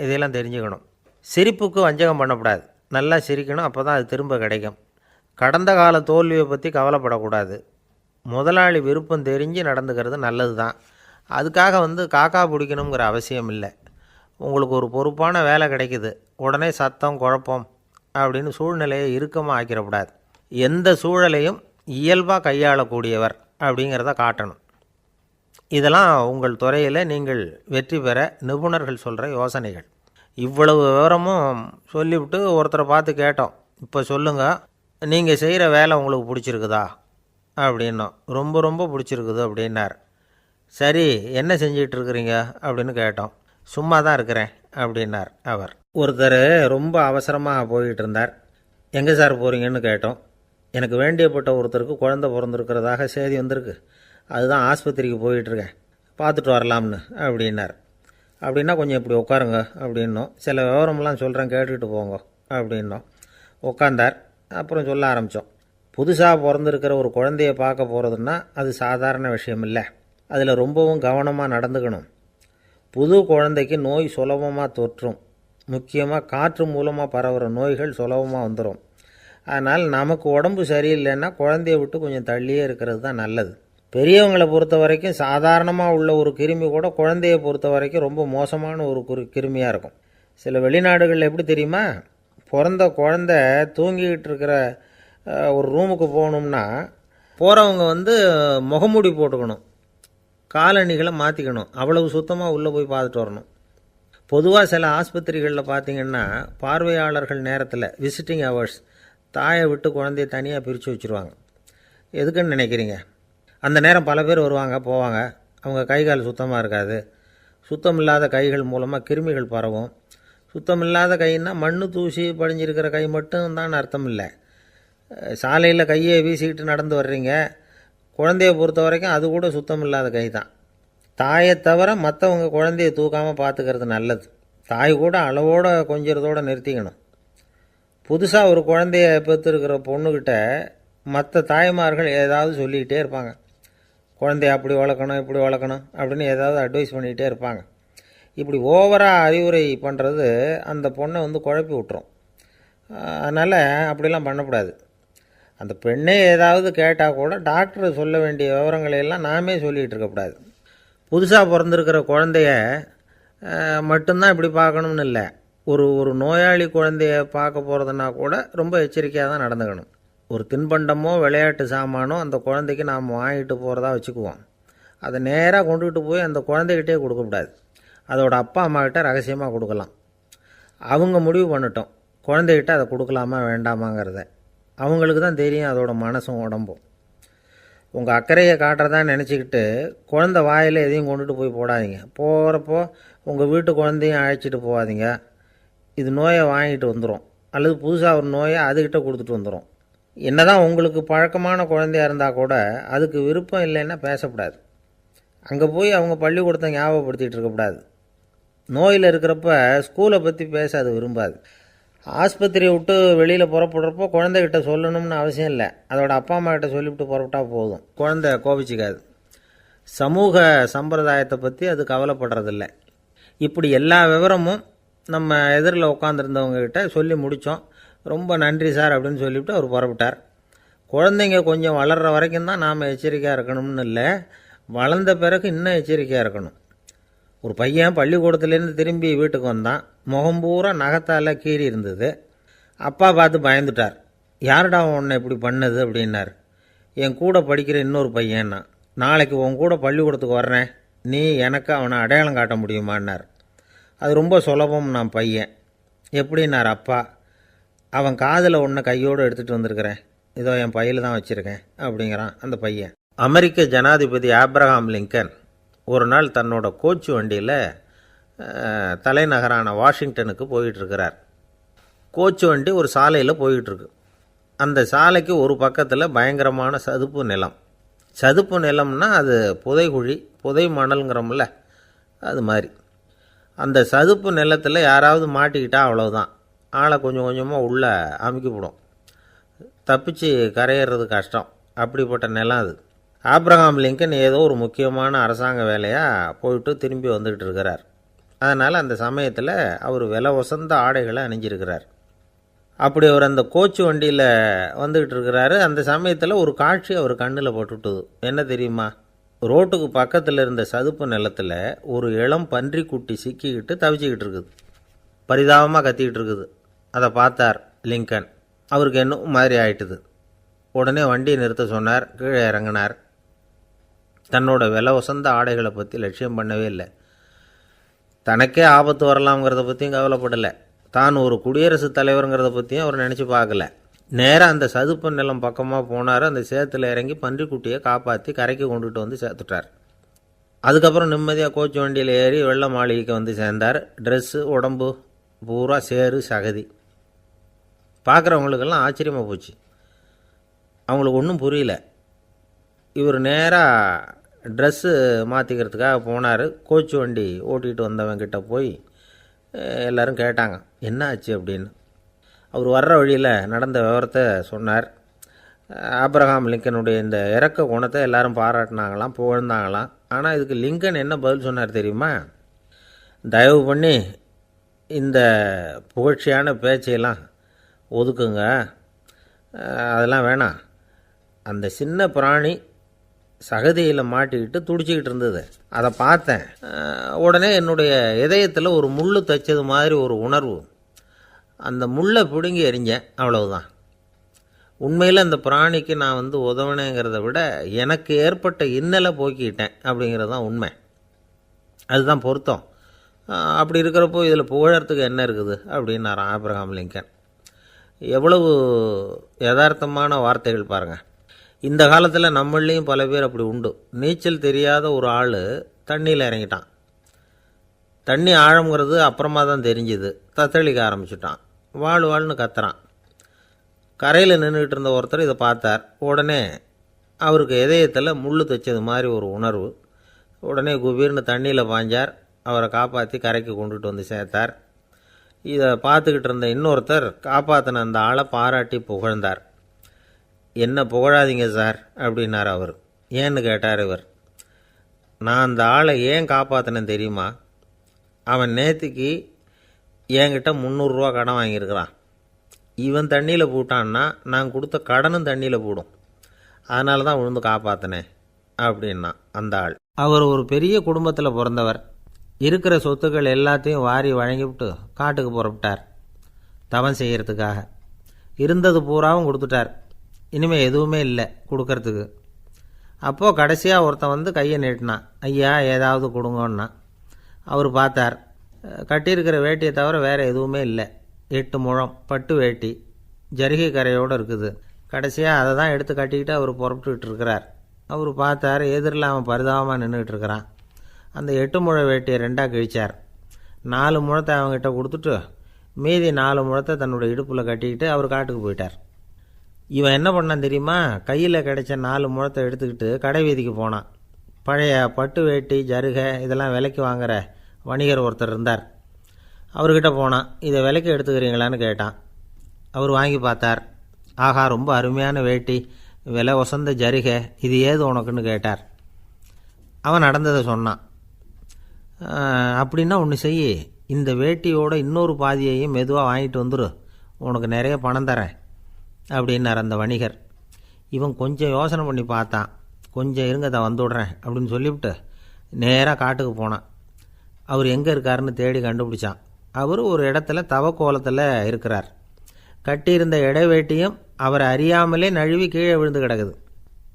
இதையெல்லாம் தெரிஞ்சுக்கணும். சிரிப்புக்கு வஞ்சகம் பண்ணக்கூடாது. நல்லா சிரிக்கணும், அப்போ தான் அது திரும்ப கிடைக்கும். கடந்த கால தோல்வியை பற்றி கவலைப்படக்கூடாது. முதலாளி விருப்பம் தெரிஞ்சு நடந்துக்கிறது நல்லது தான். அதுக்காக காக்கா பிடிக்கணுங்கிற அவசியம் இல்லை. உங்களுக்கு ஒரு பொறுப்பான வேலை கிடைக்குது, உடனே சத்தம் குழப்பம் அப்படின்னு சூழ்நிலையை இறுக்கமாக ஆக்கிடக்கூடாது. எந்த சூழலையும் இயல்பாக கையாளக்கூடியவர் அப்படிங்கிறத காட்டணும். இதெல்லாம் உங்கள் துறையில் நீங்கள் வெற்றி பெற நிபுணர்கள் சொல்கிற யோசனைகள். இவ்வளவு விவரமும் சொல்லிவிட்டு ஒருத்தரை பார்த்து கேட்டோம், இப்போ சொல்லுங்கள், நீங்கள் செய்கிற வேலை உங்களுக்கு பிடிச்சிருக்குதா அப்படின்னோம். ரொம்ப ரொம்ப பிடிச்சிருக்குது அப்படின்னார். சரி, என்ன செஞ்சிகிட்ருக்குறீங்க அப்படின்னு கேட்டோம். சும்மா தான் இருக்கிறேன் அப்படின்னார் அவர். ஒருத்தர் ரொம்ப அவசரமாக போய்கிட்டு இருந்தார். எங்கே சார் போகிறீங்கன்னு கேட்டோம். எனக்கு வேண்டியப்பட்ட ஒருத்தருக்கு குழந்தை பிறந்திருக்கிறதாக செய்தி வந்திருக்கு, அதுதான் ஆஸ்பத்திரிக்கு போயிட்டுருக்கேன், பார்த்துட்டு வரலாம்னு அப்படின்னார். அப்படின்னா கொஞ்சம் இப்படி உட்காருங்க அப்படின்னோம். சில விவரமெல்லாம் சொல்கிறேன், கேட்டுக்கிட்டு போங்க அப்படின்னோம். உட்காந்தார். அப்புறம் சொல்ல ஆரம்பித்தோம். புதுசாக பிறந்திருக்கிற ஒரு குழந்தைய பார்க்க போகிறதுன்னா அது சாதாரண விஷயம் இல்லை. அதில் ரொம்பவும் கவனமாக நடந்துக்கணும். புது குழந்தைக்கு நோய் சுலபமாக தொற்றும். முக்கியமாக காற்று மூலமாக பரவுகிற நோய்கள் சுலபமாக வந்துடும். அதனால் நமக்கு உடம்பு சரியில்லைன்னா குழந்தைய விட்டு கொஞ்சம் தள்ளியே இருக்கிறது தான் நல்லது. பெரியவங்களை பொறுத்த வரைக்கும் சாதாரணமாக உள்ள ஒரு கிருமி கூட குழந்தையை பொறுத்த வரைக்கும் ரொம்ப மோசமான ஒரு கிருமியாக இருக்கும். சில வெளிநாடுகளில் எப்படி தெரியுமா, பிறந்த குழந்தை தூங்கிக்கிட்டு இருக்கிற ஒரு ரூமுக்கு போகணும்னா போகிறவங்க முகமூடி போட்டுக்கணும், காலணிகளை மாற்றிக்கணும், அவ்வளவு சுத்தமாக உள்ளே போய் பார்த்துட்டு வரணும். பொதுவாக சில ஆஸ்பத்திரிகளில் பார்த்திங்கன்னா பார்வையாளர்கள் நேரத்தில் விசிட்டிங் ஹவர்ஸ் தாயை விட்டு குழந்தைய தனியாக பிரித்து வச்சுருவாங்க. எதுக்குன்னு நினைக்கிறீங்க? அந்த நேரம் பல பேர் வருவாங்க போவாங்க. அவங்க கை கால் சுத்தமாக இருக்காது. சுத்தம் இல்லாத கைகள் மூலமாக கிருமிகள் பரவும். சுத்தம் இல்லாத கைன்னா மண் தூசி படிஞ்சிருக்கிற கை மட்டும் தான் அர்த்தம் இல்லை. சாலையில் கையை வீசிக்கிட்டு நடந்து வர்றீங்க, குழந்தைய பொறுத்த வரைக்கும் அது கூட சுத்தம் இல்லாத கை தான். தாயை தவிர மற்றவங்க குழந்தைய தூக்காமல் பார்த்துக்கிறது நல்லது. தாய் கூட அளவோடு கொஞ்சிறதோடு நிறுத்திக்கணும். புதுசாக ஒரு குழந்தைய பெற்றுருக்கிற பொண்ணுக்கிட்ட மற்ற தாய்மார்கள் ஏதாவது சொல்லிக்கிட்டே இருப்பாங்க. குழந்தைய அப்படி வளர்க்கணும் இப்படி வளர்க்கணும் அப்படின்னு ஏதாவது அட்வைஸ் பண்ணிக்கிட்டே இருப்பாங்க. இப்படி ஓவராக அறிவுரை பண்ணுறது அந்த பொண்ணை குழப்பி விட்டுரும். அதனால் அப்படிலாம் பண்ணக்கூடாது. அந்த பெண்ணே ஏதாவது கேட்டால் கூட டாக்டர் சொல்ல வேண்டிய விவரங்களையெல்லாம் நாமே சொல்லிகிட்டு இருக்கக்கூடாது. புதுசாக பிறந்திருக்கிற குழந்தைய மட்டும்தான் இப்படி பார்க்கணும்னு இல்லை. ஒரு நோயாளி குழந்தைய பார்க்க போகிறதுனா கூட ரொம்ப எச்சரிக்கையாக தான் நடந்துக்கணும். ஒரு தின்பண்டமோ விளையாட்டு சாமானோ அந்த குழந்தைக்கு நாம் வாங்கிட்டு போகிறதா வச்சுக்குவோம். அதை நேராக கொண்டுகிட்டு போய் அந்த குழந்தைகிட்டே கொடுக்கக்கூடாது. அதோட அப்பா அம்மாக்கிட்ட ரகசியமாக கொடுக்கலாம். அவங்க முடிவு பண்ணட்டும் குழந்தைகிட்ட அதை கொடுக்கலாமா வேண்டாமாங்கிறத. அவங்களுக்கு தான் தெரியும் அதோட மனசும் உடம்பும். உங்கள் அக்கறையை காட்டுறதா நினச்சிக்கிட்டு குழந்தை வாயில் எதையும் கொண்டுட்டு போய் போடாதீங்க. போகிறப்போ உங்கள் வீட்டு குழந்தையும் அழைச்சிட்டு போகாதீங்க. இது நோயை வாங்கிட்டு வந்துடும், அல்லது புதுசாக ஒரு நோயை அதுக்கிட்ட கொடுத்துட்டு வந்துடும். என்னதான் உங்களுக்கு பழக்கமான குழந்தையாக இருந்தால் கூட அதுக்கு விருப்பம் இல்லைன்னா பேசக்கூடாது. அங்கே போய் அவங்க பள்ளிக்கூடத்தை ஞாபகப்படுத்திகிட்டு இருக்கக்கூடாது. நோயில் இருக்கிறப்ப ஸ்கூலை பற்றி பேச அது விரும்பாது. ஆஸ்பத்திரியை விட்டு வெளியில் புறப்படுறப்போ குழந்தைகிட்ட சொல்லணும்னு அவசியம் இல்லை. அதோட அப்பா அம்மா கிட்ட சொல்லிவிட்டு புறப்பட்டா போதும். குழந்தை கோபிச்சிக்காது. சமூக சம்பிரதாயத்தை பற்றி அது கவலைப்படுறதில்ல. இப்படி எல்லா விவரமும் நம்ம எதிரில் உட்காந்துருந்தவங்ககிட்ட சொல்லி முடித்தோம். ரொம்ப நன்றி சார் அப்படின்னு சொல்லிவிட்டு அவர் புறப்பட்டார். குழந்தைங்க கொஞ்சம் வளர்கிற வரைக்கும் தான் நாம் எச்சரிக்கையாக இருக்கணும்னு இல்லை, வளர்ந்த பிறகு இன்னும் எச்சரிக்கையாக இருக்கணும். ஒரு பையன் பள்ளிக்கூடத்துலேருந்து திரும்பி வீட்டுக்கு வந்தான். முகம் பூரா நகத்தால் கீறி இருந்தது. அப்பா பார்த்து பயந்துட்டார். யாருடா உன்னை இப்படி பண்ணது அப்படின்னார். என் கூட படிக்கிற இன்னொரு பையன்னா. நாளைக்கு உன் கூட பள்ளிக்கூடத்துக்கு வர்றேன், நீ எனக்கு அவனை அடையாளம் காட்ட முடியுமான்னார். அது ரொம்ப சுலபம் நான் பையன். எப்படின்னார் அப்பா. அவன் காதில் ஒன்றை கையோடு எடுத்துகிட்டு வந்திருக்கிறேன், இதோ என் பையில் தான் வச்சுருக்கேன் அப்படிங்கிறான் அந்த பையன். அமெரிக்க ஜனாதிபதி ஆப்ரஹாம் லிங்கன் ஒரு நாள் தன்னோட கோச்சு வண்டியில் தலைநகரான வாஷிங்டனுக்கு போயிட்டுருக்கிறார். கோச்சு வண்டி ஒரு சாலையில் போயிட்டுருக்கு. அந்த சாலைக்கு ஒரு பக்கத்தில் பயங்கரமான சதுப்பு நிலம். சதுப்பு நிலம்னா அது புதைகுழி, புதை மணல்ங்கிறோம்ல, அது மாதிரி. அந்த சதுப்பு நிலத்தில் யாராவது மாட்டிக்கிட்டா அவ்வளவுதான், ஆளை கொஞ்சம் கொஞ்சமாக உள்ளே அமுக்கிவிடும். தப்பிச்சு கரையிறது கஷ்டம். அப்படிப்பட்ட நிலம் அது. ஆப்ரஹாம் லிங்கன் ஏதோ ஒரு முக்கியமான அரசாங்க வேலையாக போயிட்டு திரும்பி வந்துக்கிட்டு இருக்கிறார். அதனால் அந்த சமயத்தில் அவர் விலை உசந்த ஆடைகளை அணிஞ்சிருக்கிறார். அப்படி அவர் அந்த கோச்சு வண்டியில் வந்துக்கிட்டு இருக்கிறாரு. அந்த சமயத்தில் ஒரு காட்சி அவர் கண்ணில் பட்டுவிட்டது. என்ன தெரியுமா? ரோட்டுக்கு பக்கத்தில் இருந்த சதுப்பு நிலத்தில் ஒரு இளம் பன்றிக்குட்டி சிக்கிக்கிட்டு தவிச்சிக்கிட்டு இருக்குது. பரிதாபமாக கத்திக்கிட்டு இருக்குது. அதை பார்த்தார் லிங்கன். அவருக்கு என்ன மாதிரி ஆயிட்டுது. உடனே வண்டியை நிறுத்த சொன்னார். கீழே இறங்கினார். தன்னோட விலை உசந்த ஆடைகளை பற்றி லட்சியம் பண்ணவே இல்லை. தனக்கே ஆபத்து வரலாம்ங்கிறத பற்றியும் கவலைப்படலை. தான் ஒரு குடியரசுத் தலைவருங்கிறத பற்றியும் அவர் நினச்சி பார்க்கல. நேராக அந்த சதுப்பு நிலம் பக்கமாக போனார். அந்த சேத்துல இறங்கி பன்றிக்குட்டியை காப்பாற்றி கரைக்கு கொண்டுட்டு வந்து சேர்த்துட்டார். அதுக்கப்புறம் நிம்மதியாக கோச்சு வண்டியில் ஏறி வெள்ளை மாளிகைக்கு வந்து சேர்ந்தார். ட்ரெஸ்ஸு உடம்பு பூரா சேறு சகதி. பார்க்குறவங்களுக்கெல்லாம் ஆச்சரியமாக போச்சு. அவங்களுக்கு ஒன்றும் புரியல. இவர் நேராக ட்ரெஸ்ஸு மாற்றிக்கிறதுக்காக போனார். கோச்சு வண்டி ஓட்டிகிட்டு வந்தவங்கிட்ட போய் எல்லோரும் கேட்டாங்க என்ன ஆச்சு அப்படின்னு. அவர் வர்ற வழியில் நடந்த விவரத்தை சொன்னார். ஆபிரகாம் லிங்கனுடைய இந்த இறக்க குணத்தை எல்லாரும் பாராட்டினாங்களாம், புகழ்ந்தாங்களாம். ஆனால் இதுக்கு லிங்கன் என்ன பதில் சொன்னார் தெரியுமா? தயவு பண்ணி இந்த புகழ்ச்சியான பேச்சையெல்லாம் ஒதுக்குங்க, அதெல்லாம் வேணாம். அந்த சின்ன பிராணி சகதியில் மாட்டிக்கிட்டு துடிச்சிக்கிட்டு இருந்தது, அதை பார்த்தேன். உடனே என்னுடைய இதயத்தில் ஒரு முள் தைச்சது மாதிரி ஒரு உணர்வு. அந்த முள்ளை பிடுங்கி எறிஞ்சேன், அவ்வளவுதான். உண்மையில் அந்த பிராணிக்கு நான் உதவினேங்கிறத விட எனக்கு ஏற்பட்ட இன்னலை போக்கிட்டேன் அப்படிங்கிறது தான் உண்மை. அதுதான் பொருத்தம். அப்படி இருக்கிறப்போ இதில் புகழறதுக்கு என்ன இருக்குது அப்படின்னார் ஆபிரகாம் லிங்கன். எவ்வளவு யதார்த்தமான வார்த்தைகள் பாருங்கள். இந்த காலத்தில் நம்மளையும் பல பேர் அப்படி உண்டு. நீச்சல் தெரியாத ஒரு ஆள் தண்ணியில் இறங்கிட்டான். தண்ணி ஆழங்கிறது அப்புறமா தான் தெரிஞ்சுது. தத்தளிக்க ஆரம்பிச்சுட்டான், வாழ்னு கத்துறான். கரையில் நின்றுக்கிட்டு இருந்த ஒருத்தர் இதை பார்த்தார். உடனே அவருக்கு இதயத்தில் முள் தைச்சது மாதிரி ஒரு உணர்வு. உடனே குபீர்னு தண்ணியில் பாய்ஞ்சார். அவரை காப்பாற்றி கரைக்கு கொண்டுட்டு வந்து சேர்த்தார். இதை பார்த்துக்கிட்டு இருந்த இன்னொருத்தர் காப்பாற்றின அந்த ஆளை பாராட்டி புகழ்ந்தார். என்ன புகழாதீங்க சார் அப்படின்னார் அவர். ஏன்னு கேட்டார் இவர். நான் அந்த ஆளை ஏன் காப்பாற்றினேன் தெரியுமா? அவன் நேற்றுக்கு என்கிட்ட 300 ரூபா கடன் வாங்கியிருக்கிறான். இவன் தண்ணியில் போட்டான்னா நான் கொடுத்த கடனும் தண்ணியில் போடும். அதனால தான் விழுந்து காப்பாற்றினேன் அப்படின்னா அந்த ஆள். அவர் ஒரு பெரிய குடும்பத்தில் பிறந்தவர். இருக்கிற சொத்துக்கள் எல்லாத்தையும் வாரி வழங்கிவிட்டு காட்டுக்கு புறப்பட்டார் தவம் செய்கிறதுக்காக. இருந்தது பூராவும் கொடுத்துட்டார். இனிமேல் எதுவுமே இல்லை கொடுக்கறதுக்கு. அப்போது கடைசியாக ஒருத்தன் கையை நீட்டினான். ஐயா ஏதாவது கொடுங்கன்னா. அவர் பார்த்தார். கட்டியிருக்கிற வேட்டியை தவிர வேறு எதுவுமே இல்லை. 8 முழம் பட்டு வேட்டி, ஜரிகை கரையோடு இருக்குது. கடைசியாக அதை தான் எடுத்து கட்டிக்கிட்டு அவர் புறப்பட்டுக்கிட்டு இருக்கிறார். அவர் பார்த்தார், எதிரில் அவன் பரிதாபமாக நின்றுக்கிட்டு இருக்கிறான். அந்த 8 முழ வேட்டியை 2ஆக கிழிச்சார். 4 முழத்தை அவங்ககிட்ட கொடுத்துட்டு மீதி 4 முழத்தை தன்னுடைய இடுப்பில் கட்டிக்கிட்டு அவர் காட்டுக்கு போயிட்டார். இவன் என்ன பண்ணான் தெரியுமா? கையில் கிடைச்ச 4 முழத்தை எடுத்துக்கிட்டு கடை வீதிக்கு போனான். பழைய பட்டு வேட்டி ஜருகை இதெல்லாம் விலைக்கு வாங்குகிற வணிகர் ஒருத்தர் இருந்தார். அவர்கிட்ட போனான். இதை விலைக்கு எடுத்துக்கிறீங்களான்னு கேட்டான். அவர் வாங்கி பார்த்தார். ஆகா, ரொம்ப அருமையான வேட்டி, விலை ஒசந்த ஜருகை, இது ஏது உனக்குன்னு கேட்டார். அவன் நடந்ததை சொன்னான். அப்படின்னா ஒன்று செய், இந்த வேட்டியோட இன்னொரு பாதியையும் மெதுவாக வாங்கிட்டு வந்துரு, உனக்கு நிறைய பணம் தரேன் அப்படின்னார் அந்த வணிகர். இவன் கொஞ்சம் யோசனை பண்ணி பார்த்தான். கொஞ்சம் இருங்க, தான் வந்துவிடுறேன் அப்படின்னு சொல்லிவிட்டு நேராக காட்டுக்கு போனான். அவர் எங்கே இருக்காருன்னு தேடி கண்டுபிடிச்சான். அவர் ஒரு இடத்துல தவக்கோலத்தில் இருக்கிறார். கட்டியிருந்த இடைவேட்டியும் அவரை அறியாமலே நழுவி கீழே விழுந்து கிடக்குது.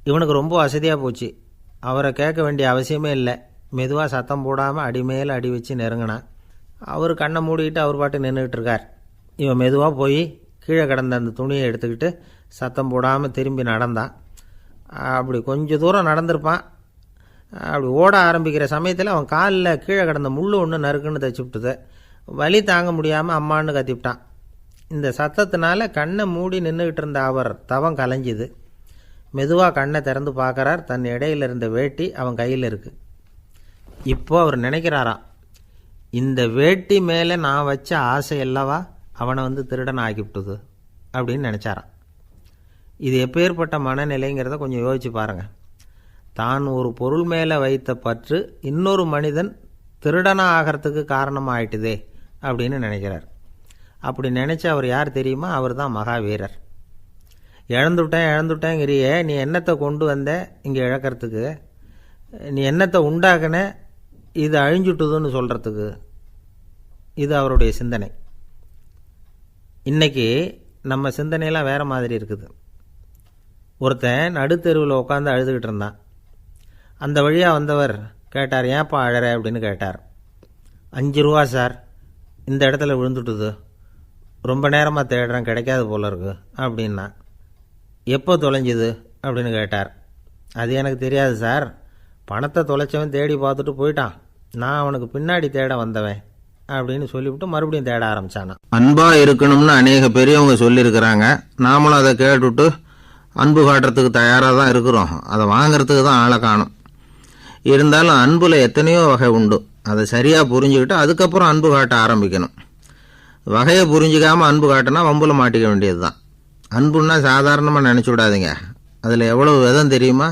இவனுக்கு ரொம்ப வசதியாக போச்சு. அவரை கேட்க வேண்டிய அவசியமே இல்லை. மெதுவாக சத்தம் போடாமல் அடி மேலே அடி வச்சு நெருங்கினான். அவர் கண்ணை மூடிக்கிட்டு அவர் பாட்டு நின்றுக்கிட்டு இருக்கார். இவன் மெதுவாக போய் கீழே கிடந்த அந்த துணியை எடுத்துக்கிட்டு சத்தம் போடாமல் திரும்பி நடந்தான். அப்படி கொஞ்சம் தூரம் நடந்திருப்பான். அப்படி ஓட ஆரம்பிக்கிற சமயத்தில் அவன் காலில் கீழே கிடந்த முள் ஒன்று நறுக்குன்னு தைச்சி விட்டுது. வலி தாங்க முடியாமல் அம்மான்னு கத்திவிட்டான். இந்த சத்தத்தினால கண்ணை மூடி நின்றுக்கிட்டு இருந்த அவர் தவம் கலைஞ்சிது. மெதுவாக கண்ணை திறந்து பார்க்குறார். தன் இடையில் இருந்த வேட்டி அவன் கையில் இருக்குது. இப்போ அவர் நினைக்கிறாராம், இந்த வேட்டி மேலே நான் வச்ச ஆசை அல்லவா அவனை திருடன் ஆக்கிவிட்டுது அப்படின்னு நினச்சாரான். இது எப்பேற்பட்ட மனநிலைங்கிறத கொஞ்சம் யோசிச்சு பாருங்கள். தான் ஒரு பொருள் மேலே வைத்த பற்று இன்னொரு மனிதன் திருடனாக ஆகிறதுக்கு காரணமாக ஆயிட்டுதே அப்படின்னு நினைக்கிறார். அப்படி நினச்ச அவர் யார் தெரியுமா? அவர் தான் மகாவீரர். இழந்துட்டேங்கிறியே, நீ என்னத்தை கொண்டு வந்த இங்கே இழக்கிறதுக்கு? நீ என்னத்தை உண்டாக்குன இது அழிஞ்சுட்டுதுன்னு சொல்கிறதுக்கு? இது அவருடைய சிந்தனை. இன்றைக்கி நம்ம சிந்தனையெல்லாம் வேறு மாதிரி இருக்குது. ஒருத்தன் நடுத்தெருவில் உட்காந்து அழுதுகிட்டு இருந்தான். அந்த வழியாக வந்தவர் கேட்டார், ஏன்ப்பா அழற அப்படின்னு கேட்டார். 5 ரூபா சார், இந்த இடத்துல விழுந்துட்டுது, ரொம்ப நேரமாக தேடுறேன், கிடைக்காது போல இருக்கு அப்படின்னா. எப்போ தொலைஞ்சுது அப்படின்னு கேட்டார். அது எனக்கு தெரியாது சார், பணத்தை தொலைச்சவன் தேடி பார்த்துட்டு போயிட்டான், நான் அவனுக்கு பின்னாடி தேட வந்தவன் அப்படின்னு சொல்லிவிட்டு மறுபடியும் தேட ஆரம்பிச்சானா. அன்பாக இருக்கணும்னு அநேக பெரியவங்க சொல்லியிருக்கிறாங்க. நாமளும் அதை கேட்டுவிட்டு அன்பு காட்டுறதுக்கு தயாராக தான் இருக்கிறோம். அதை வாங்கிறதுக்கு தான் ஆளை காணும். இருந்தாலும் அன்பில் எத்தனையோ வகை உண்டு. அதை சரியாக புரிஞ்சுக்கிட்டு அதுக்கப்புறம் அன்பு காட்ட ஆரம்பிக்கணும். வகையை புரிஞ்சிக்காமல் அன்பு காட்டினா வம்புல மாட்டிக்க வேண்டியது தான். அன்புன்னா சாதாரணமாக நினச்சி விடாதீங்க. அதில் எவ்வளவு விதம் தெரியுமா?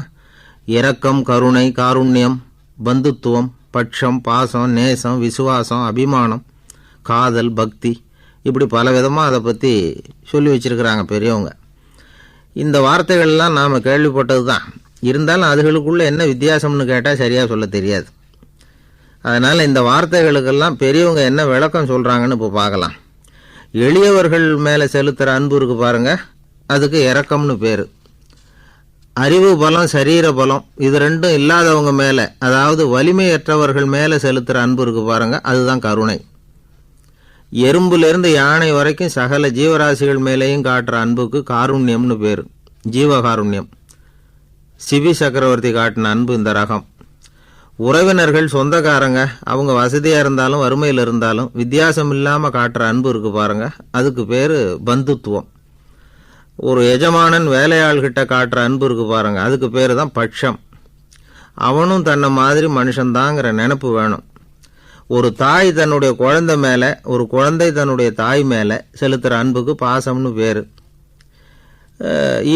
இரக்கம், கருணை, காருண்யம், பந்துத்துவம், பட்சம், பாசம், நேசம், விசுவாசம், அபிமானம், காதல், பக்தி, இப்படி பல விதமாக அதை பற்றி சொல்லி வச்சுருக்கிறாங்க பெரியவங்க. இந்த வார்த்தைகள்லாம் நாம் கேள்விப்பட்டது தான். இருந்தாலும் அதுகளுக்குள்ளே என்ன வித்தியாசம்னு கேட்டால் சரியாக சொல்ல தெரியாது. அதனால் இந்த வார்த்தைகளுக்கெல்லாம் பெரியவங்க என்ன விளக்கம் சொல்கிறாங்கன்னு இப்போ பார்க்கலாம். எளியவர்கள் மேலே செலுத்துகிற அன்பு இருக்கு பாருங்கள், அதுக்கு இரக்கம்னு பேர். அறிவு பலம், சரீர பலம், இது ரெண்டும் இல்லாதவங்க மேலே, அதாவது வலிமையற்றவர்கள் மேலே செலுத்துகிற அன்பு இருக்கு பாருங்கள், அதுதான் கருணை. எறும்புலேருந்து யானை வரைக்கும் சகல ஜீவராசிகள் மேலேயும் காட்டுற அன்புக்கு காருண்யம்னு பேர், ஜீவகாருண்யம். சிபி சக்கரவர்த்தி காட்டின அன்பு இந்த ரகம். உறவினர்கள், சொந்தக்காரங்க, அவங்க வசதியாக இருந்தாலும் வறுமையில் இருந்தாலும் வித்தியாசம் இல்லாமல் காட்டுற அன்பு இருக்கு பாருங்க, அதுக்கு பேர் பந்துத்துவம். ஒரு எஜமானன் வேலையாள்கிட்ட காட்டுற அன்பு இருக்கு பாருங்க, அதுக்கு பேர் தான் பட்சம். அவனும் தன்னை மாதிரி மனுஷன்தாங்கிற நினப்பு வேணும். ஒரு தாய் தன்னுடைய குழந்தை மேலே, ஒரு குழந்தை தன்னுடைய தாய் மேலே செலுத்துகிற அன்புக்கு பாசம்னு பேர்.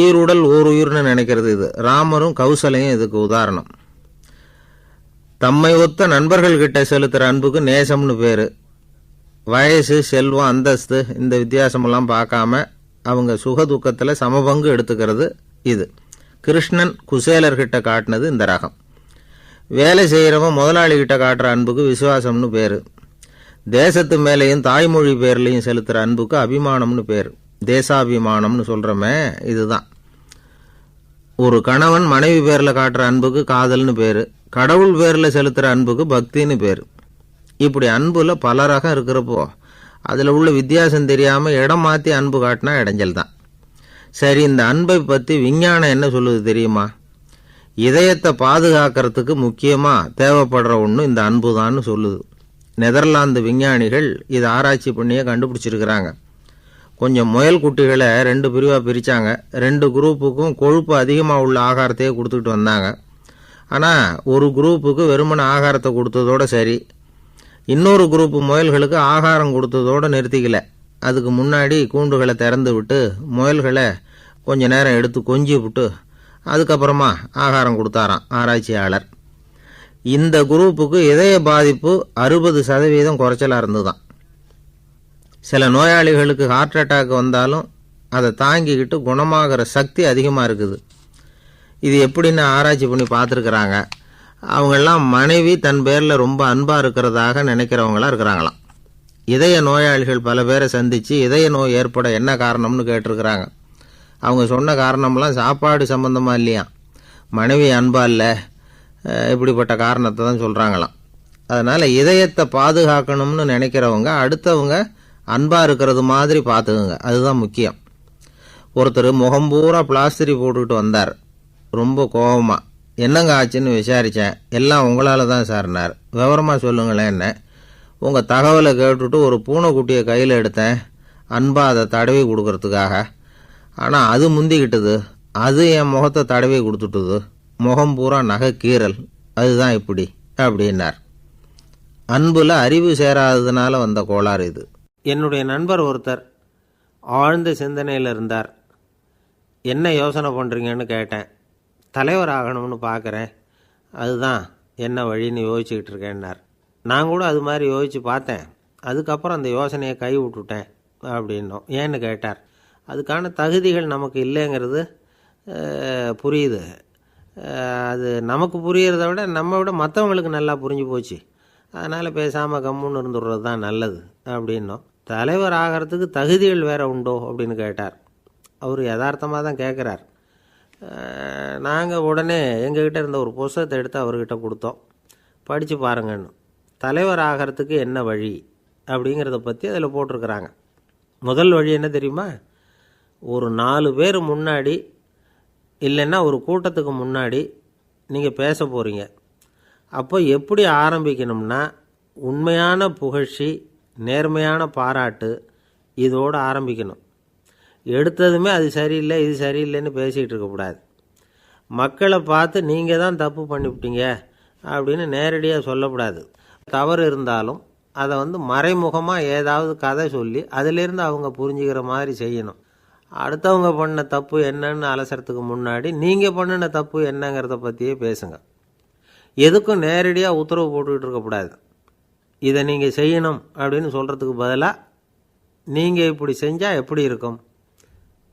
ஈருடல் ஓர் உயிர்னு நினைக்கிறது இது. ராமரும் கௌசலையும் இதுக்கு உதாரணம். தம்மை ஒத்த நண்பர்கள் கிட்ட செலுத்துகிற அன்புக்கு நேசம்னு பேர். வயசு, செல்வம், அந்தஸ்து, இந்த வித்தியாசமெல்லாம் பார்க்காம அவங்க சுக துக்கத்தில் சமபங்கு எடுத்துக்கிறது இது. கிருஷ்ணன் குசேலர்கிட்ட காட்டினது இந்த ரகம். வேலை செய்கிறவன் முதலாளிகிட்ட காட்டுற அன்புக்கு விசுவாசம்னு பேர். தேசத்து மேலேயும் தாய்மொழி பேர்லையும் செலுத்துகிற அன்புக்கு அபிமானம்னு பேர். தேசாபிமானம்னு சொல்கிறோமே, இதுதான். ஒரு கணவன் மனைவி பேரில் காட்டுற அன்புக்கு காதல்னு பேர். கடவுள் பேரில் செலுத்துகிற அன்புக்கு பக்தின்னு பேர். இப்படி அன்புல பல ரகம் இருக்கிறப்போ அதில் உள்ள வித்தியாசம் தெரியாமல் இடம் மாற்றி அன்பு காட்டினா இடைஞ்சல் தான். சரி, இந்த அன்பை பற்றி விஞ்ஞானம் என்ன சொல்லுது தெரியுமா? இதயத்தை பாதுகாக்கிறதுக்கு முக்கியமாக தேவைப்படுற ஒன்று இந்த அன்பு தான்னு சொல்லுது. நெதர்லாந்து விஞ்ஞானிகள் இதை ஆராய்ச்சி பண்ணியே கண்டுபிடிச்சிருக்கிறாங்க. கொஞ்சம் முயல் குட்டிகளை 2 பிரிவாக பிரித்தாங்க. 2 குரூப்புக்கும் கொழுப்பு அதிகமாக உள்ள ஆகாரத்தையே கொடுத்துக்கிட்டு வந்தாங்க. ஆனால் ஒரு குரூப்புக்கு வெறுமன ஆகாரத்தை கொடுத்ததோடு சரி, இன்னொரு குரூப்பு முயல்களுக்கு ஆகாரம் கொடுத்ததோடு நிறுத்திக்கல. அதுக்கு முன்னாடி கூண்டுகளை திறந்து விட்டு முயல்களை கொஞ்ச நேரம் எடுத்து கொஞ்சி விட்டு அதுக்கப்புறமா ஆகாரம் கொடுத்தாராம் ஆராய்ச்சியாளர். இந்த குரூப்புக்கு இதய பாதிப்பு 60% குறைச்சலாக இருந்துதான். சில நோயாளிகளுக்கு ஹார்ட் அட்டாக் வந்தாலும் அதை தாங்கிக்கிட்டு குணமாகிற சக்தி அதிகமாக இருக்குது. இது எப்படின்னு ஆராய்ச்சி பண்ணி பார்த்துருக்குறாங்க. அவங்கெல்லாம் மனைவி தன் பேரில் ரொம்ப அன்பாக இருக்கிறதாக நினைக்கிறவங்களாம் இருக்கிறாங்களாம். இதய நோயாளிகள் பல பேரை சந்தித்து இதய நோய் ஏற்பட என்ன காரணம்னு கேட்டிருக்கிறாங்க. அவங்க சொன்ன காரணம்லாம் சாப்பாடு சம்பந்தமாக இல்லையா, மனைவி அன்பா இல்லை, இப்படிப்பட்ட காரணத்தை தான் சொல்கிறாங்களாம். அதனால் இதயத்தை பாதுகாக்கணும்னு நினைக்கிறவங்க அடுத்தவங்க அன்பாக இருக்கிறது மாதிரி பார்த்துக்குங்க, அதுதான் முக்கியம். ஒருத்தர் முகம் பூரா பிளாஸ்டரி போட்டுக்கிட்டு வந்தார். ரொம்ப கோபமாக, என்னங்க ஆச்சுன்னு விசாரித்தேன். எல்லாம் உங்களால் தான் சார்னார். விவரமாக சொல்லுங்களேன். என்ன, உங்கள் தகவலை கேட்டுட்டு ஒரு பூனைக்குட்டியை கையில் எடுத்தேன், அன்பாக அதை தடவி கொடுக்கறதுக்காக. ஆனால் அது முந்திக்கிட்டது, அது என் முகத்தை தடவி கொடுத்துட்டுது, முகம் பூரா நகை கீறல், அதுதான் இப்படி அப்படின்னார். அன்புல அறிவு சேராததுனால வந்த கோளாறு இது. என்னுடைய நண்பர் ஒருத்தர் ஆழ்ந்த சிந்தனையில் இருந்தார். என்ன யோசனை பண்ணுறீங்கன்னு கேட்டேன். தலைவர் ஆகணும்னு பார்க்குறேன், அதுதான் என்ன வழின்னு யோசிச்சுக்கிட்டு இருக்கேன்னார். நான் கூட அது மாதிரி யோசித்து பார்த்தேன். அதுக்கப்புறம் அந்த யோசனையை கை விட்டுட்டேன் அப்படின்னோம். ஏன்னு கேட்டார். அதுக்கான தகுதிகள் நமக்கு இல்லைங்கிறது புரியுது. அது நமக்கு புரியறத விட நம்ம விட மற்றவங்களுக்கு நல்லா புரிஞ்சு போச்சு. அதனால் பேசாமல் கம்முன்னு இருந்துடுறது தான் நல்லது அப்படின்னோம். தலைவர் ஆகிறதுக்கு தகுதிகள் வேறு உண்டோ அப்படின்னு கேட்டார். அவர் யதார்த்தமாக தான் கேட்குறார். நாங்கள் உடனே எங்ககிட்ட இருந்த ஒரு புஸ்தகத்தை எடுத்து அவர்கிட்ட கொடுத்தோம். படித்து பாருங்கன்னு. தலைவர் ஆகிறதுக்கு என்ன வழி அப்படிங்கிறத பற்றி அதில் போட்டிருக்கிறாங்க. முதல் வழி என்ன தெரியுமா? ஒரு 4 பேர் முன்னாடி இல்லைன்னா ஒரு கூட்டத்துக்கு முன்னாடி நீங்கள் பேச போகிறீங்க. அப்போ எப்படி ஆரம்பிக்கணும்னா, உண்மையான புகழ்ச்சி, நேர்மையான பாராட்டு, இதோடு ஆரம்பிக்கணும். எடுத்ததுமே அது சரியில்லை இது சரியில்லைன்னு பேசிகிட்டு இருக்கக்கூடாது. மக்களை பார்த்து நீங்கள் தான் தப்பு பண்ணிவிட்டீங்க அப்படின்னு நேரடியாக சொல்லக்கூடாது. தவறு இருந்தாலும் அதை மறைமுகமாக ஏதாவது கதை சொல்லி அதிலிருந்து அவங்க புரிஞ்சுக்கிற மாதிரி செய்யணும். அடுத்தவங்க பண்ண தப்பு என்னன்னு அலசறதுக்கு முன்னாடி நீங்கள் பண்ணின தப்பு என்னங்கிறத பற்றியே பேசுங்க. எதுக்கும் நேரடியாக உத்தரவு போட்டுக்கிட்டு இருக்கக்கூடாது. இதை நீங்கள் செய்யணும் அப்படின்னு சொல்கிறதுக்கு பதிலாக நீங்கள் இப்படி செஞ்சால் எப்படி இருக்கும்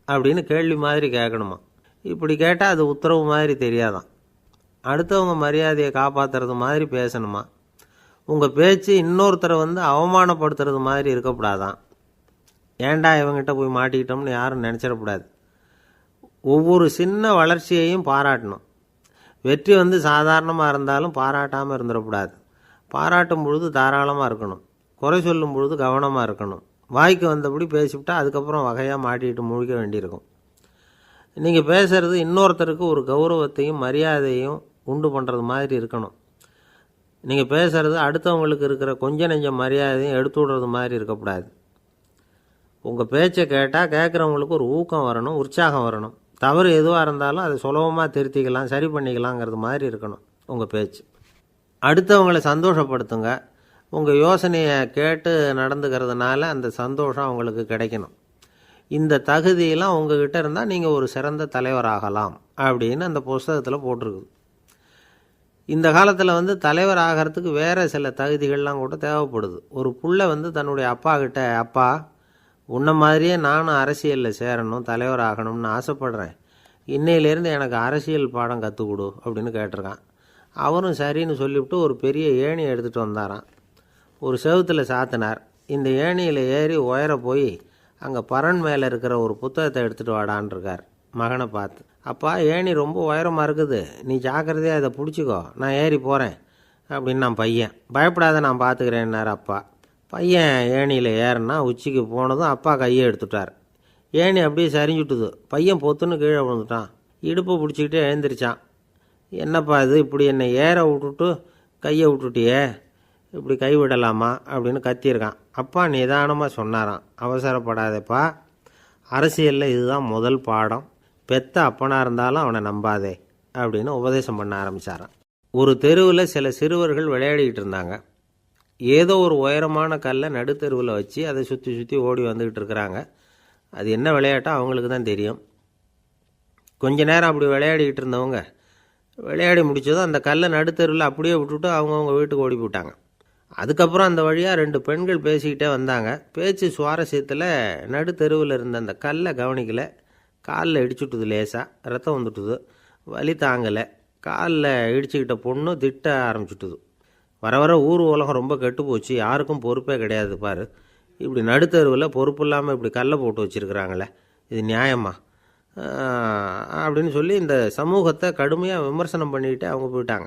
அப்படின்னு கேள்வி மாதிரி கேட்கணுமா. இப்படி கேட்டால் அது உத்தரவு மாதிரி தெரியாதான். அடுத்தவங்க மரியாதையை காப்பாற்றுறது மாதிரி பேசணுமா. உங்கள் பேச்சு இன்னொருத்தரை அவமானப்படுத்துறது மாதிரி இருக்கக்கூடாதான். ஏண்டா இவங்கிட்ட போய் மாட்டிக்கிட்டோம்னு யாரும் நினச்சிடக்கூடாது. ஒவ்வொரு சின்ன வளர்ச்சியையும் பாராட்டணும். வெற்றி சாதாரணமாக இருந்தாலும் பாராட்டாமல் இருந்துடக்கூடாது. பாராட்டும் பொழுது தாராளமாக இருக்கணும். குறை சொல்லும் பொழுது கவனமாக இருக்கணும். வாய்க்கு வந்தபடி பேசிவிட்டா அதுக்கப்புறம் வகையாக மாட்டிக்கிட்டு முழிக்க வேண்டியிருக்கும். நீங்கள் பேசுகிறது இன்னொருத்தருக்கு ஒரு கௌரவத்தையும் மரியாதையும் உண்டு பண்ணுறது மாதிரி இருக்கணும். நீங்கள் பேசுகிறது அடுத்தவங்களுக்கு இருக்கிற கொஞ்ச நெஞ்ச மரியாதையும் எடுத்து விடுறது மாதிரி இருக்கக்கூடாது. உங்கள் பேச்சை கேட்டால் கேட்குறவங்களுக்கு ஒரு ஊக்கம் வரணும், உற்சாகம் வரணும். தவறு எதுவாக இருந்தாலும் அதை சுலபமாக திருத்திக்கலாம், சரி பண்ணிக்கலாங்கிறது மாதிரி இருக்கணும் உங்கள் பேச்சு. அடுத்தவங்களை சந்தோஷப்படுத்துங்க. உங்கள் யோசனையை கேட்டு நடந்துக்கிறதுனால அந்த சந்தோஷம் அவங்களுக்கு கிடைக்கணும். இந்த தகுதியெல்லாம் உங்ககிட்ட இருந்தால் நீங்கள் ஒரு சிறந்த தலைவராகலாம் அப்படின்னு அந்த புஸ்தகத்தில் போட்டிருக்குது. இந்த காலத்தில் தலைவர் ஆகிறதுக்கு வேறு சில தகுதிகள்லாம் கூட தேவைப்படுது. ஒரு புள்ள தன்னுடைய அப்பா கிட்ட, அப்பா உன்ன மாதிரியே நானும் அரசியலில் சேரணும், தலைவர் ஆகணும்னு ஆசைப்படுறேன், இன்னையிலேருந்து எனக்கு அரசியல் பாடம் கற்றுக் கொடு அப்படின்னு கேட்டிருக்கான். அவரும் சரின்னு சொல்லிவிட்டு ஒரு பெரிய ஏணியை எடுத்துகிட்டு வந்தாராம். ஒரு செவுத்தில் சாத்தினார். இந்த ஏணியில் ஏறி உயர போய் அங்கே பரன் மேலே இருக்கிற ஒரு புத்தகத்தை எடுத்துகிட்டு வாடான் இருக்கார். மகனை பார்த்து, அப்பா ஏணி ரொம்ப உயரமாக இருக்குது, நீ ஜாக்கிரதையாக இதை பிடிச்சிக்கோ, நான் ஏறி போகிறேன் அப்படின்னு நான் பையன். பயப்படாத, நான் பார்த்துக்கிறேன்னார் அப்பா. பையன் ஏணியில் ஏறினா உச்சிக்கு போனதும் அப்பா கையை எடுத்துட்டார். ஏணி அப்படியே சரிஞ்சுட்டுது. பையன் பொத்துன்னு கீழே விழுந்துட்டான். இடுப்பை பிடிச்சிக்கிட்டே எழுந்திரிச்சான். என்னப்பா இது, இப்படி என்னை ஏற விட்டுட்டு கையை விட்டுட்டியே, இப்படி கை விடலாமா அப்படின்னு கத்தியிருக்கான். அப்பா நிதானமாக சொன்னாராம், அவசரப்படாதேப்பா, அரசியலில் இதுதான் முதல் பாடம், பெத்த அப்பனாக இருந்தாலும் அவனை நம்பாதே அப்படின்னு உபதேசம் பண்ண ஆரம்பித்தாரான். ஒரு தெருவில் சில சிறுவர்கள் விளையாடிக்கிட்டு இருந்தாங்க. ஏதோ ஒரு உயரமான கல்லை நடுத்தெருவில் வச்சு அதை சுற்றி சுற்றி ஓடி வந்துக்கிட்டு இருக்கிறாங்க. அது என்ன விளையாட்டோ அவங்களுக்கு தான் தெரியும். கொஞ்ச நேரம் அப்படி விளையாடிக்கிட்டு இருந்தவங்க விளையாடி முடித்ததும் அந்த கல்லை நடுத்தெருவில் அப்படியே விட்டுட்டு அவங்கவுங்க வீட்டுக்கு ஓடி போட்டாங்க. அதுக்கப்புறம் அந்த வழியாக 2 பெண்கள் பேசிக்கிட்டே வந்தாங்க. பேச்சு சுவாரஸ்யத்தில் நடுத்தெருவில் இருந்த அந்த கல்லை கவனிக்கலை. காலில் இடிச்சுட்டுது, லேசாக ரத்தம் வந்துட்டுது, வலி தாங்கலை. காலில் இடிச்சுக்கிட்ட பொண்ணு திட்ட ஆரம்பிச்சுட்டுது. வர வர ஊர் உலகம் ரொம்ப கெட்டு போச்சு, யாருக்கும் பொறுப்பே கிடையாது பாரு, இப்படி நடுத்தருவில் பொறுப்பு இல்லாமல் இப்படி கல்லை போட்டு வச்சுருக்குறாங்களே, இது நியாயமா அப்படின்னு சொல்லி இந்த சமூகத்தை கடுமையாக விமர்சனம் பண்ணிக்கிட்டு அவங்க போயிட்டாங்க.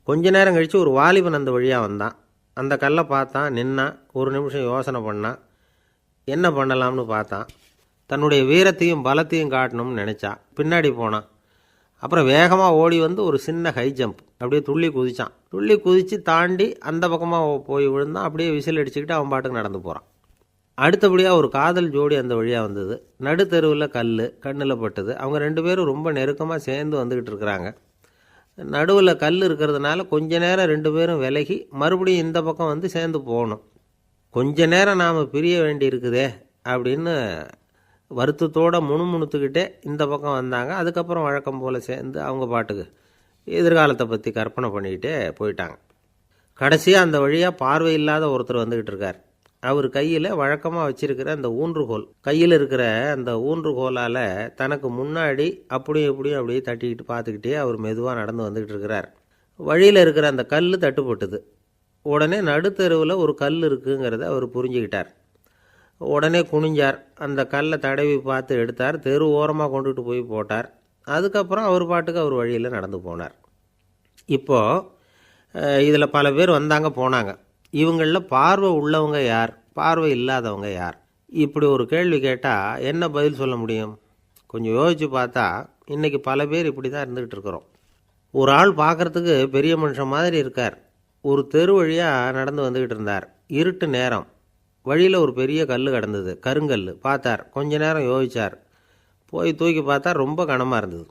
கொஞ்ச நேரம் கழித்து ஒரு வாலிபன் அந்த வழியாக வந்தான். அந்த கல்லை பார்த்தான், நின்னான், ஒரு நிமிஷம் யோசனை பண்ணான், என்ன பண்ணலாம்னு பார்த்தான். தன்னுடைய வீரத்தையும் பலத்தையும் காட்டணும்னு நினச்சான். பின்னாடி போனான். அப்புறம் வேகமாக ஓடி ஒரு சின்ன ஹை ஜம்ப், அப்படியே துள்ளி குதித்தான். துள்ளி குதித்து தாண்டி அந்த பக்கமாக போய் விழுந்தான். அப்படியே விசில் அடிச்சுக்கிட்டு அவன் பாட்டுக்கு நடந்து போகிறான். அடுத்தபடியாக ஒரு காதல் ஜோடி அந்த வழியாக வந்தது. நடுத்தெருவில் கல் கண்ணில் பட்டது. அவங்க 2 பேரும் ரொம்ப நெருக்கமாக சேர்ந்து வந்துக்கிட்டு இருக்கிறாங்க. நடுவில் கல் இருக்கிறதுனால கொஞ்ச நேரம் 2 பேரும் விலகி மறுபடியும் இந்த பக்கம் சேர்ந்து போகணும். கொஞ்ச நேரம் நாம் பிரிய வேண்டி இருக்குதே அப்படின்னு வருத்தத்தோடு முணுமுணுத்துக்கிட்டே இந்த பக்கம் வந்தாங்க. அதுக்கப்புறம் வழக்கம் போல் சேர்ந்து அவங்க பாட்டுக்கு எதிர்காலத்தை பற்றி கற்பனை பண்ணிக்கிட்டே போயிட்டாங்க. கடைசியாக அந்த வழியாக பார்வை இல்லாத ஒருத்தர் வந்துக்கிட்டு இருக்கார். அவர் கையில் வழக்கமாக வச்சிருக்கிற அந்த ஊன்றுகோல், கையில் இருக்கிற அந்த ஊன்றுகோலால் தனக்கு முன்னாடி அப்படியும் இப்படியும் அப்படியே தட்டிக்கிட்டு பார்த்துக்கிட்டே அவர் மெதுவாக நடந்து வந்துக்கிட்டு இருக்கிறார். வழியில் இருக்கிற அந்த கல் தட்டுப்பட்டுது. உடனே நடுத்தெருவில் ஒரு கல் இருக்குங்கிறத அவர் புரிஞ்சுக்கிட்டார். உடனே குனிஞ்சார். அந்த கல்லை தடவி பார்த்து எடுத்தார். தெரு ஓரமாக கொண்டுட்டு போய் போட்டார். அதுக்கப்புறம் அவர் பாட்டுக்கு அவர் வழியில் நடந்து போனார். இப்போது இதில் பல பேர் வந்தாங்க போனாங்க. இவங்களில் பார்வை உள்ளவங்க யார், பார்வை இல்லாதவங்க யார்? இப்படி ஒரு கேள்வி கேட்டால் என்ன பதில் சொல்ல முடியும்? கொஞ்சம் யோசித்து பார்த்தா இன்றைக்கி பல பேர் இப்படி தான் இருந்துக்கிட்டு இருக்கிறோம். ஒரு ஆள் பார்க்குறதுக்கு பெரிய மனுஷன் மாதிரி இருக்கார். ஒரு தெரு வழியாக நடந்து வந்துக்கிட்டு இருந்தார். இருட்டு நேரம். வழியில் ஒரு பெரிய கல் கிடந்தது, கருங்கல். பார்த்தார். கொஞ்ச நேரம் யோசித்தார். போய் தூக்கி பார்த்தா ரொம்ப கனமாக இருந்தது.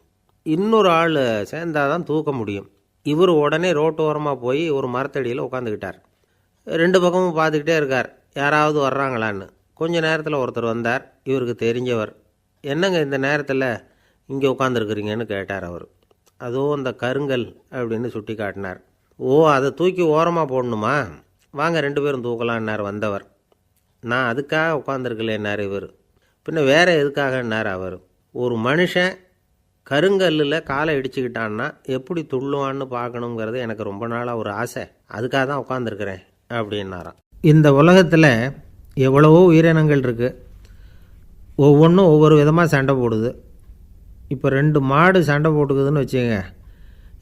இன்னொரு ஆள் சேர்ந்தாதான் தூக்க முடியும். இவர் உடனே ரோட்டோரமாக போய் ஒரு மரத்தடியில் உட்காந்துக்கிட்டார். 2 பக்கமும் பார்த்துக்கிட்டே இருக்கார், யாராவது வர்றாங்களான்னு. கொஞ்ச நேரத்தில் ஒருத்தர் வந்தார். இவருக்கு தெரிஞ்சவர். என்னங்க இந்த நேரத்தில் இங்கே உட்காந்துருக்குறீங்கன்னு கேட்டார் அவர். அதோ அந்த கருங்கல் அப்படின்னு சுட்டி காட்டினார். ஓ, அதை தூக்கி ஓரமாக போடணுமா? வாங்க 2 பேரும் தூக்கலான்னார் வந்தவர். நான் அதுக்காக உட்காந்துருக்கலேன்னார் இவர். பின்ன வேறு எதுக்காகன்னார் அவர். ஒரு மனுஷன் கருங்கல்லில் காலை இடிச்சுக்கிட்டான்னா எப்படி துள்ளுவான்னு பார்க்கணுங்கிறது எனக்கு ரொம்ப நாளாக ஒரு ஆசை. அதுக்காக தான் உட்காந்துருக்கிறேன் அப்படின்னாராம். இந்த உலகத்தில் எவ்வளவோ உயிரினங்கள் இருக்குது. ஒவ்வொன்றும் ஒவ்வொரு விதமாக சண்டை போடுது. இப்போ 2 மாடு சண்டை போட்டுக்குதுன்னு வச்சுக்கோங்க.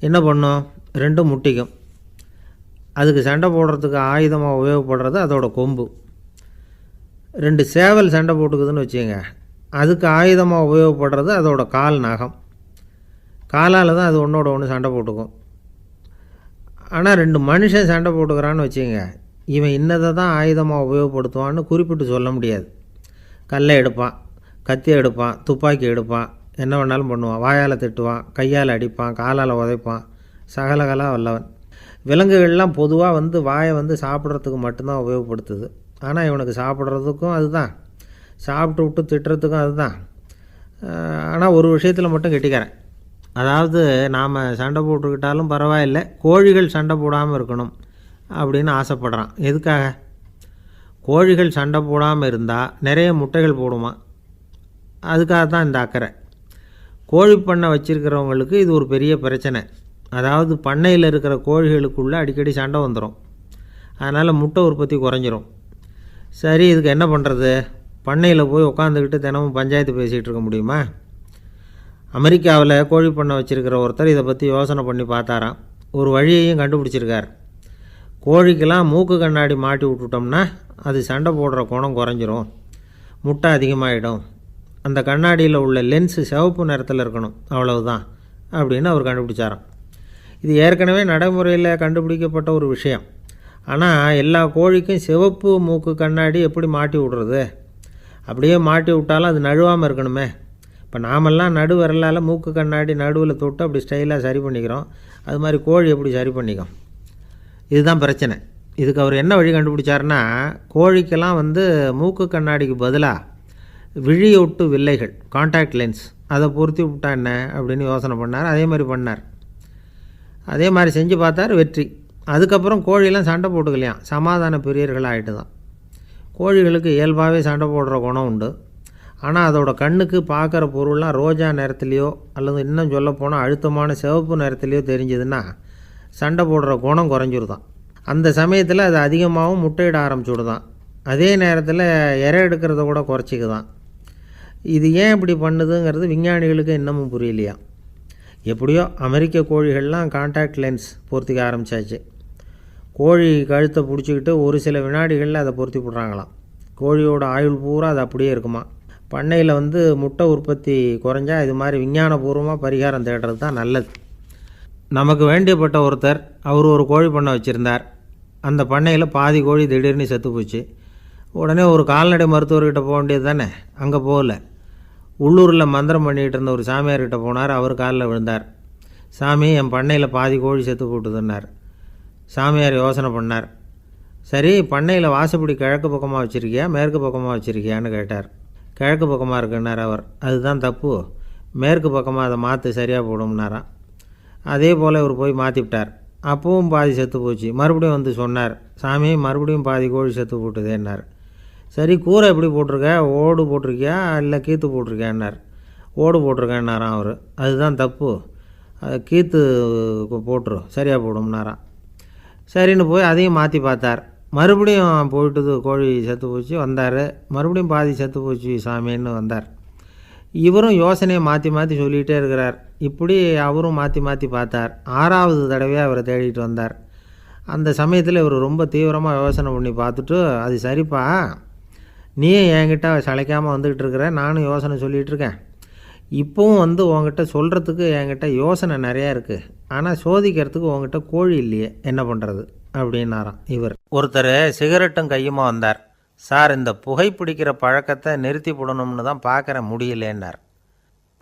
என்ன பண்ணும்? 2 முட்டிக்கும். அதுக்கு சண்டை போடுறதுக்கு ஆயுதமாக உபயோகப்படுறது அதோட கொம்பு. 2 சேவல் சண்டை போட்டுக்குதுன்னு வச்சுக்கோங்க. அதுக்கு ஆயுதமாக உபயோகப்படுறது அதோட கால் நகம். காலால் தான் அது ஒன்றோட ஒன்று சண்டை போட்டுக்கும். ஆனால் 2 மனுஷன் சண்டை போட்டுக்கிறான்னு வச்சுக்கோங்க. இவன் இன்னதை தான் ஆயுதமாக உபயோகப்படுத்துவான்னு குறிப்பிட்டு சொல்ல முடியாது. கல்லை எடுப்பான், கத்தி எடுப்பான், துப்பாக்கி எடுப்பான், என்ன வேணாலும் பண்ணுவான். வாயால் திட்டுவான், கையால் அடிப்பான், காலால் உதைப்பான், சகலகலா வல்லவன். விலங்குகள்லாம் பொதுவாக வாயை சாப்பிட்றதுக்கு மட்டும்தான் உபயோகப்படுத்துது. ஆனால் இவனுக்கு சாப்பிட்றதுக்கும் அதுதான், சாப்பிட்டு விட்டு திட்டுறதுக்கும் அதுதான். ஆனால் ஒரு விஷயத்தில் மட்டும் கெட்டிக்கிறேன். அதாவது நாம் சண்டை போட்டுக்கிட்டாலும் பரவாயில்லை, கோழிகள் சண்டை போடாமல் இருக்கணும் அப்படின்னு ஆசைப்படுறான். எதுக்காக? கோழிகள் சண்டை போடாமல் இருந்தால் நிறைய முட்டைகள் போடுமா. அதுக்காக தான் இந்த அக்கறை. கோழி பண்ணை வச்சுருக்கிறவங்களுக்கு இது ஒரு பெரிய பிரச்சனை. அதாவது பண்ணையில் இருக்கிற கோழிகளுக்குள்ளே அடிக்கடி சண்டை வந்துடும். அதனால் முட்டை உற்பத்தி குறைஞ்சிரும். சரி, இதுக்கு என்ன பண்ணுறது? பண்ணையில் போய் உட்காந்துக்கிட்டு தினமும் பஞ்சாயத்து பேசிகிட்டு இருக்க முடியுமா? அமெரிக்காவில் கோழி பண்ணை வச்சுருக்கிற ஒருத்தர் இதை பற்றி யோசனை பண்ணி பார்த்தாராம். ஒரு வழியையும் கண்டுபிடிச்சிருக்கார். கோழிக்கெல்லாம் மூக்கு கண்ணாடி மாட்டி விட்டுட்டோம்னா அது சண்டை போடுற குணம் குறைஞ்சிரும், முட்டை அதிகமாகிடும். அந்த கண்ணாடியில் உள்ள லென்ஸு சிவப்பு நிறத்தில் இருக்கணும், அவ்வளவுதான் அப்படின்னு அவர் கண்டுபிடிச்சாராம். இது ஏற்கனவே நடைமுறையில் கண்டுபிடிக்கப்பட்ட ஒரு விஷயம். ஆனால் எல்லா கோழிக்கும் சிவப்பு மூக்கு கண்ணாடி எப்படி மாட்டி விடுறது? அப்படியே மாட்டி விட்டாலும் அது நழுவாமல் இருக்கணுமே. இப்போ நாமெல்லாம் நடு விரலால் மூக்கு கண்ணாடி நடுவில் தொட்டு அப்படி ஸ்டைலாக சரி பண்ணிக்கிறோம். அது மாதிரி கோழி எப்படி சரி பண்ணிக்கும்? இதுதான் பிரச்சனை. இதுக்கு அவர் என்ன வழி கண்டுபிடிச்சாருன்னா, கோழிக்கெல்லாம் மூக்கு கண்ணாடிக்கு பதிலாக விழியொட்டு வில்லைகள், கான்டாக்ட் லென்ஸ், அதை பொருத்தி விட்டா என்ன அப்படின்னு யோசனை பண்ணார். அதே மாதிரி பண்ணார். அதே மாதிரி செஞ்சு பார்த்தார், வெற்றி. அதுக்கப்புறம் கோழியெல்லாம் சண்டை போட்டுக்கலையாம், சமாதான பிரியர்கள் ஆகிட்டு தான். கோழிகளுக்கு இயல்பாகவே சண்டை போடுற குணம் உண்டு. ஆனால் அதோட கண்ணுக்கு பார்க்குற பொருள்லாம் ரோஜா நிறத்துலையோ அல்லது இன்னும் சொல்லப்போனால் அழுத்தமான சிவப்பு நிறத்துலையோ தெரிஞ்சதுன்னா சண்டை போடுற குணம் குறைஞ்சிருதான். அந்த சமயத்தில் அது அதிகமாகவும் முட்டையிட ஆரம்பிச்சுடுதான். அதே நேரத்தில் இறை எடுக்கிறத கூட குறைச்சிக்குதான். இது ஏன் இப்படி பண்ணுதுங்கிறது விஞ்ஞானிகளுக்கு இன்னமும் புரியலையா. எப்படியோ அமெரிக்க கோழிகள்லாம் கான்டாக்ட் லென்ஸ் பொருத்திக்க ஆரம்பித்தாச்சு. கோழி கழுத்தை பிடிச்சிக்கிட்டு ஒரு சில வினாடிகளில் அதை பொருத்தி விட்றாங்களாம். கோழியோட ஆயுள் பூரா அது அப்படியே இருக்குமா. பண்ணையில் முட்டை உற்பத்தி குறைஞ்சா இது மாதிரி விஞ்ஞானபூர்வமாக பரிகாரம் தேடுறது தான் நல்லது. நமக்கு வேண்டியப்பட்ட ஒருத்தர், அவர் ஒரு கோழி பண்ணை வச்சுருந்தார். அந்த பண்ணையில் பாதி கோழி திடீர்னு செத்து போச்சு. உடனே ஒரு கால்நடை மருத்துவர்கிட்ட போக வேண்டியது தானே. அங்கே போகல, உள்ளூரில் மந்திரம் பண்ணிகிட்டு இருந்த ஒரு சாமியார்கிட்ட போனார். அவர் காலில் விழுந்தார். சாமி, என் பண்ணையில் பாதி கோழி செத்து போட்டுதுன்னார். சாமியார் யோசனை பண்ணார். சரி, பண்ணையில் வாசப்படி கிழக்கு பக்கமாக வச்சுருக்கியா மேற்கு பக்கமாக வச்சுருக்கியான்னு கேட்டார். கிழக்கு பக்கமாக இருக்குன்னார் அவர். அதுதான் தப்பு, மேற்கு பக்கமாக அதை மாற்று, சரியாக போடும்னாராம். அதே போல் இவர் போய் மாற்றிவிட்டார். அப்பவும் பாதி செத்து போச்சு. மறுபடியும் சொன்னார், சாமி மறுபடியும் பாதி கோழி செத்து போட்டுதேன்னார். சரி, கூரை எப்படி போட்டிருக்க? ஓடு போட்டிருக்கியா இல்லை கீத்து போட்டிருக்கியான்னார். ஓடு போட்டிருக்கேன்னாராம் அவர். அதுதான் தப்பு, கீத்து போட்டுரு, சரியாக போடும்னாராம். சரின்னு போய் அதையும் மாற்றி பார்த்தார். மறுபடியும் போயிட்டுது, கோழி செத்து போச்சு. வந்தார், மறுபடியும் பாதி செத்து போச்சு சாமின்னு வந்தார். இவரும் யோசனையை மாற்றி மாற்றி சொல்லிகிட்டே இருக்கிறார். இப்படி அவரும் மாற்றி மாற்றி பார்த்தார். 6வது தடவையாக அவரை தேடிட்டு வந்தார். அந்த சமயத்தில் இவர் ரொம்ப தீவிரமாக யோசனை பண்ணி பார்த்துட்டு, அது சரிப்பா, நீயும் என்கிட்ட சளைக்காமல் வந்துக்கிட்டு இருக்கிற, நானும் யோசனை சொல்லிகிட்டு இருக்கேன். இப்போவும் உங்ககிட்ட சொல்கிறதுக்கு என்கிட்ட யோசனை நிறையா இருக்குது. ஆனால் சோதிக்கிறதுக்கு உங்ககிட்ட கோழி இல்லையே, என்ன பண்ணுறது அப்படின்னாராம் இவர். ஒருத்தர் சிகரெட்டும் கையுமா வந்தார். சார், இந்த புகைப்பிடிக்கிற பழக்கத்தை நிறுத்தி போடணும்னு தான் பார்க்குற, முடியலேன்னார்.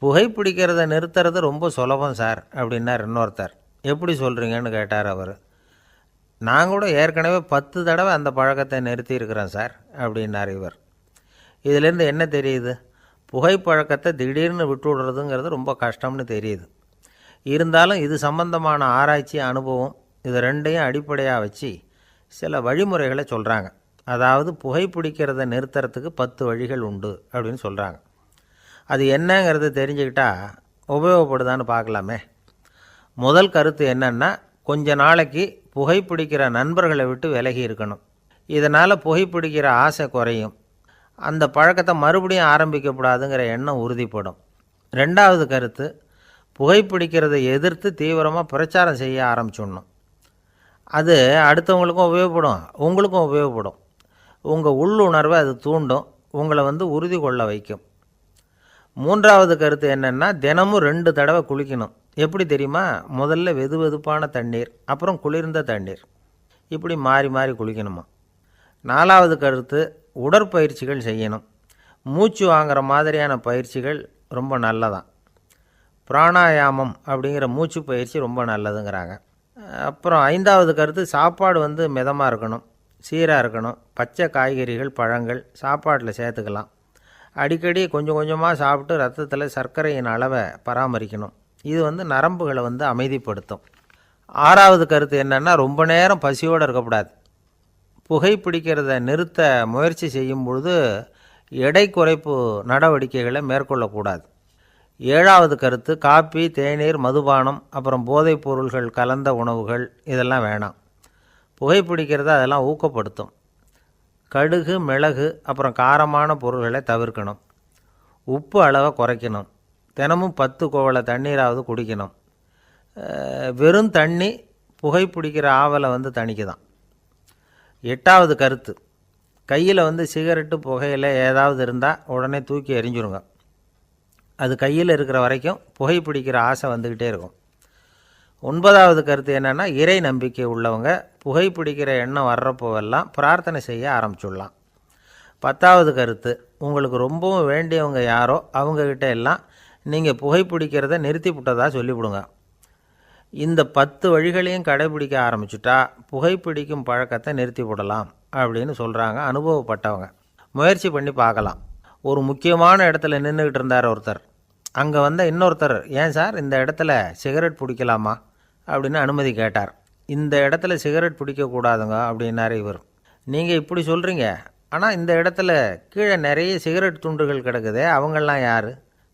புகைப்பிடிக்கிறத நிறுத்துறது ரொம்ப சுலபம் சார் அப்படின்னார் இன்னொருத்தர். எப்படி சொல்கிறீங்கன்னு கேட்டார் அவர். நான் கூட ஏற்கனவே 10 தடவை அந்த பழக்கத்தை நிறுத்தி இருக்கிறேன் சார் அப்படின்னார் இவர். இதிலேருந்து என்ன தெரியுது? புகைப்பழக்கத்தை திடீர்னு விட்டு விடுறதுங்கிறது ரொம்ப கஷ்டம்னு தெரியுது. இருந்தாலும் இது சம்பந்தமான ஆராய்ச்சி, அனுபவம் இது ரெண்டையும் அடிப்படையாக வச்சு சில வழிமுறைகளை சொல்கிறாங்க. அதாவது புகைப்பிடிக்கிறத நிறுத்துறதுக்கு 10 வழிகள் உண்டு அப்படின்னு சொல்கிறாங்க. அது என்னங்கிறத தெரிஞ்சுக்கிட்டால் உபயோகப்படுதான்னு பார்க்கலாமே. முதல் கருத்து என்னென்னா, கொஞ்ச நாளைக்கு புகைப்பிடிக்கிற நண்பர்களை விட்டு விலகி இருக்கணும். இதனால் புகைப்பிடிக்கிற ஆசை குறையும். அந்த பழக்கத்தை மறுபடியும் ஆரம்பிக்கப்படாதுங்கிற எண்ணம் உறுதிப்படும். ரெண்டாவது கருத்து, புகைப்பிடிக்கிறதை எதிர்த்து தீவிரமாக பிரச்சாரம் செய்ய ஆரம்பிச்சிடணும். அது அடுத்தவங்களுக்கும் உபயோகப்படும், உங்களுக்கும் உபயோகப்படும். உங்கள் உள்ளுணர்வை அது தூண்டும், உங்களை உறுதி கொள்ள வைக்கும். மூன்றாவது கருத்து என்னென்னா, தினமும் 2 தடவை குளிக்கணும். எப்படி தெரியுமா? முதல்ல வெது வெதுப்பான தண்ணீர், அப்புறம் குளிர்ந்த தண்ணீர், இப்படி மாறி மாறி குளிக்கணுமா. நாலாவது கருத்து, உடற்பயிற்சிகள் செய்யணும். மூச்சு வாங்குற மாதிரியான பயிற்சிகள் ரொம்ப நல்லதான். பிராணாயாமம் அப்படிங்கிற மூச்சு பயிற்சி ரொம்ப நல்லதுங்கிறாங்க. அப்புறம் ஐந்தாவது கருத்து, சாப்பாடு மிதமாக இருக்கணும், சீராக இருக்கணும். பச்சை காய்கறிகள், பழங்கள் சாப்பாட்டில் சேர்த்துக்கலாம். அடிக்கடி கொஞ்சம் கொஞ்சமாக சாப்பிட்டு ரத்தத்தில் சர்க்கரையின் அளவை பராமரிக்கணும். இது நரம்புகளை அமைதிப்படுத்தும். ஆறாவது கருத்து என்னென்னா, ரொம்ப நேரம் பசியோடு இருக்கக்கூடாது. புகைப்பிடிக்கிறத நிறுத்த முயற்சி செய்யும் பொழுது எடை குறைப்பு நடவடிக்கைகளை மேற்கொள்ளக்கூடாது. ஏழாவது கருத்து, காப்பி, தேநீர், மதுபானம், அப்புறம் போதைப் பொருள்கள் கலந்த உணவுகள் இதெல்லாம் வேணாம். புகைப்பிடிக்கிறத அதெல்லாம் ஊக்கப்படுத்தும். கடுகு, மிளகு, அப்புறம் காரமான பொருள்களை தவிர்க்கணும். உப்பு அளவை குறைக்கணும். தினமும் 10 குவளை தண்ணீராவது குடிக்கணும். வெறும் தண்ணி புகைப்பிடிக்கிற ஆவலை தணிக்குதான். எட்டாவது கருத்து, கையில் சிகரெட்டு, புகையில ஏதாவது இருந்தால் உடனே தூக்கி எறிஞ்சிருங்க. அது கையில் இருக்கிற வரைக்கும் புகைப்பிடிக்கிற ஆசை வந்துக்கிட்டே இருக்கும். ஒன்பதாவது கருத்து என்னென்னா, இறை நம்பிக்கை உள்ளவங்க புகைப்பிடிக்கிற எண்ணம் வர்றப்போவெல்லாம் பிரார்த்தனை செய்ய ஆரம்பிச்சுடலாம். 10வது கருத்து, உங்களுக்கு ரொம்பவும் வேண்டியவங்க யாரோ அவங்கக்கிட்ட எல்லாம் நீங்கள் புகைப்பிடிக்கிறத நிறுத்தி விட்டதாக சொல்லிவிடுங்க. இந்த 10 வழிகளையும் கடைபிடிக்க ஆரம்பிச்சுட்டா புகைப்பிடிக்கும் பழக்கத்தை நிறுத்தி விடலாம் அப்படின்னு சொல்கிறாங்க அனுபவப்பட்டவங்க. முயற்சி பண்ணி பார்க்கலாம். ஒரு முக்கியமான இடத்துல நின்றுக்கிட்டு இருந்தார் ஒருத்தர். அங்கே இன்னொருத்தர், ஏன் சார் இந்த இடத்துல சிகரெட் பிடிக்கலாமா அப்படின்னு அனுமதி கேட்டார். இந்த இடத்துல சிகரெட் பிடிக்கக்கூடாதுங்க அப்படின்னாரு இவர். நீங்கள் இப்படி சொல்கிறீங்க, ஆனால் இந்த இடத்துல கீழே நிறைய சிகரெட் துண்டுகள் கிடக்குதே, அவங்கெல்லாம் யார்?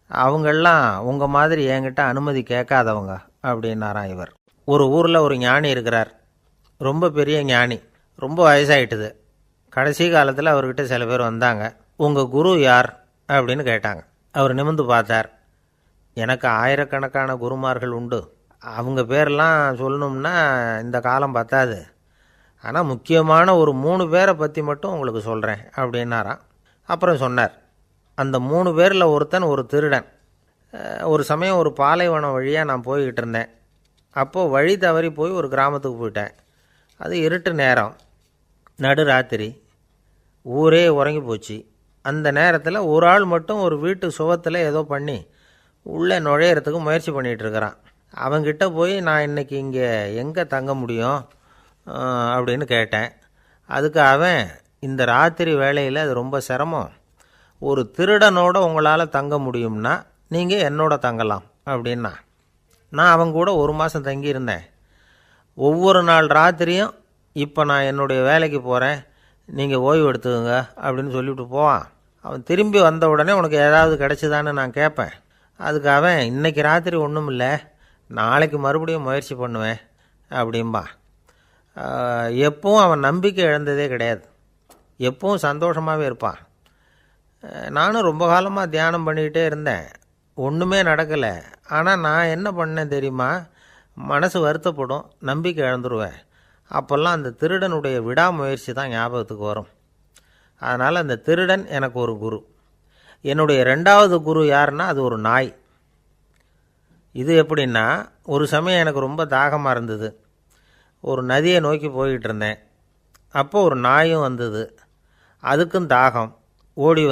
அவங்கெல்லாம் உங்கள் மாதிரி என்கிட்ட அனுமதி கேட்காதவங்க அப்படின்னாராம் இவர். ஒரு ஊரில் ஒரு ஞானி இருக்கிறார். ரொம்ப பெரிய ஞானி, ரொம்ப வயசாகிட்டுது. கடைசி காலத்தில் அவர்கிட்ட சில பேர் வந்தாங்க. உங்கள் குரு யார் அப்படின்னு கேட்டாங்க. அவர் நிமிர்ந்து பார்த்தார். எனக்கு ஆயிரக்கணக்கான குருமார்கள் உண்டு, அவங்க பேரெல்லாம் சொல்லணும்னா இந்த காலம் பத்தாது. ஆனால் முக்கியமான ஒரு 3 பேரை பற்றி மட்டும் உங்களுக்கு சொல்கிறேன் அப்படின்னாராம். அப்புறம் சொன்னார், அந்த 3 பேரில் ஒருத்தன் ஒரு திருடன். ஒரு சமயம் ஒரு பாலைவனம் வழியாக நான் போய்கிட்டு இருந்தேன். அப்போது வழி தவறி போய் ஒரு கிராமத்துக்கு போயிட்டேன். அது இருட்டு நேரம், நடுராத்திரி, ஊரே உறங்கி போச்சு. அந்த நேரத்தில் ஒரு ஆள் மட்டும் ஒரு வீட்டு சுவத்தில் ஏதோ பண்ணி உள்ளே நுழையிறதுக்கு முயற்சி பண்ணிகிட்ருக்கிறான். அவங்கிட்ட போய், நான் இன்றைக்கி இங்கே எங்கே தங்க முடியும் அப்படின்னு கேட்டேன். அதுக்கு அவன், இந்த ராத்திரி வேளையில் அது ரொம்ப சிரமம், ஒரு திருடனோட உங்களால் தங்க முடியும்னா நீங்கள் என்னோட தங்கலாம் அப்படின்னா. நான் அவங்க கூட 1 மாதம் தங்கியிருந்தேன். ஒவ்வொரு நாள் ராத்திரியும், இப்போ நான் என்னுடைய வேலைக்கு போகிறேன், நீங்கள் ஓய்வு எடுத்துக்கோங்க அப்படின்னு சொல்லிவிட்டு போவான். அவன் திரும்பி வந்த உடனே உனக்கு ஏதாவது கிடச்சிதான்னு நான் கேட்பேன். அதுக்கு அவன், இன்றைக்கி ராத்திரி ஒன்றும் இல்லை, நாளைக்கு மறுபடியும் முயற்சி பண்ணுவேன் அப்படின்பா. எப்பவும் அவன் நம்பிக்கை இழந்ததே கிடையாது, எப்பவும் சந்தோஷமாகவே இருப்பான். நானும் ரொம்ப காலமாக தியானம் பண்ணிக்கிட்டே இருந்தேன், ஒன்றுமே நடக்கலை. ஆனால் நான் என்ன பண்ணேன் தெரியுமா? மனசு வருத்தப்படும், நம்பிக்கை இழந்துருவேன். அப்போல்லாம் அந்த திருடனுடைய விடாமுயற்சி தான் ஞாபகத்துக்கு வரும். அதனால் அந்த திருடன் எனக்கு ஒரு குரு. என்னுடைய 2வது குரு யாருன்னா, அது ஒரு நாய். இது எப்படின்னா, ஒரு சமயம் எனக்கு ரொம்ப தாகமாக இருந்தது. ஒரு நதியை நோக்கி போய்கிட்டு இருந்தேன். அப்போது ஒரு நாயும் வந்தது. அதுக்கும் தாகம். ஓடி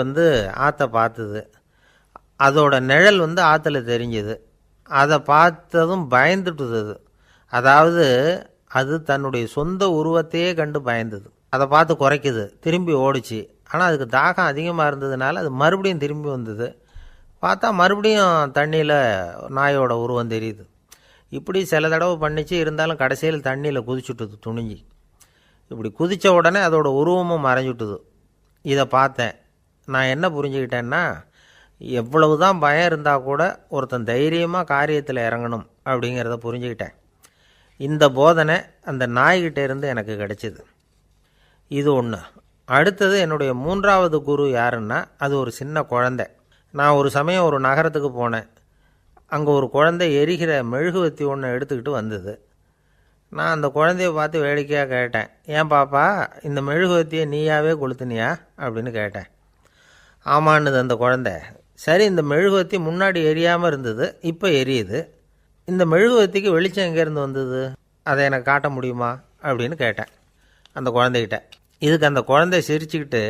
ஆற்றை பார்த்தது. அதோட நிழல் ஆற்றுல தெரிஞ்சுது. அதை பார்த்ததும் பயந்துட்டுது. அதாவது அது தன்னுடைய சொந்த உருவத்தையே கண்டு பயந்தது. அதை பார்த்து குறைக்குது, திரும்பி ஓடிச்சு. ஆனால் அதுக்கு தாகம் அதிகமாக இருந்ததுனால அது மறுபடியும் திரும்பி வந்தது. பார்த்தா மறுபடியும் தண்ணியில் நாயோட உருவம் தெரியுது. இப்படி சில தடவை பண்ணிச்சு, இருந்தாலும் கடைசியில் தண்ணியில் குதிச்சுட்டுது துணிஞ்சி. இப்படி குதித்த உடனே அதோட உருவமும் மறைஞ்சுட்டுது. இதை பார்த்தேன். நான் என்ன புரிஞ்சுக்கிட்டேன்னா, எவ்வளவு தான் பயம் இருந்தால் கூட ஒருத்தன் தைரியமாக காரியத்தில் இறங்கணும் அப்படிங்கிறத புரிஞ்சுக்கிட்டேன். இந்த போதனை அந்த நாய்கிட்ட இருந்து எனக்கு கிடைச்சிது. இது ஒன்று. அடுத்தது, என்னுடைய 3வது குரு யாருன்னா, அது ஒரு சின்ன குழந்தை. நான் ஒரு சமயம் ஒரு நகரத்துக்கு போனேன். அங்கே ஒரு குழந்தை எரிகிற மெழுகுவத்தி ஒன்று எடுத்துக்கிட்டு வந்தது. நான் அந்த குழந்தைய பார்த்து வேடிக்கையாக கேட்டேன், ஏன் பாப்பா, இந்த மெழுகுவத்தியை நீயாவே கொளுத்துனியா அப்படின்னு கேட்டேன். ஆமான்னுது அந்த குழந்தை. சரி, இந்த மெழுகுவத்தி முன்னாடி எரியாமல் இருந்தது, இப்போ எரியுது. இந்த மெழுகுவத்திக்கு வெளிச்சம் எங்கேருந்து வந்தது, அதை எனக்கு காட்ட முடியுமா அப்படின்னு கேட்டேன் அந்த குழந்தைகிட்ட. இதுக்கு அந்த குழந்தை சிரிச்சுக்கிட்டு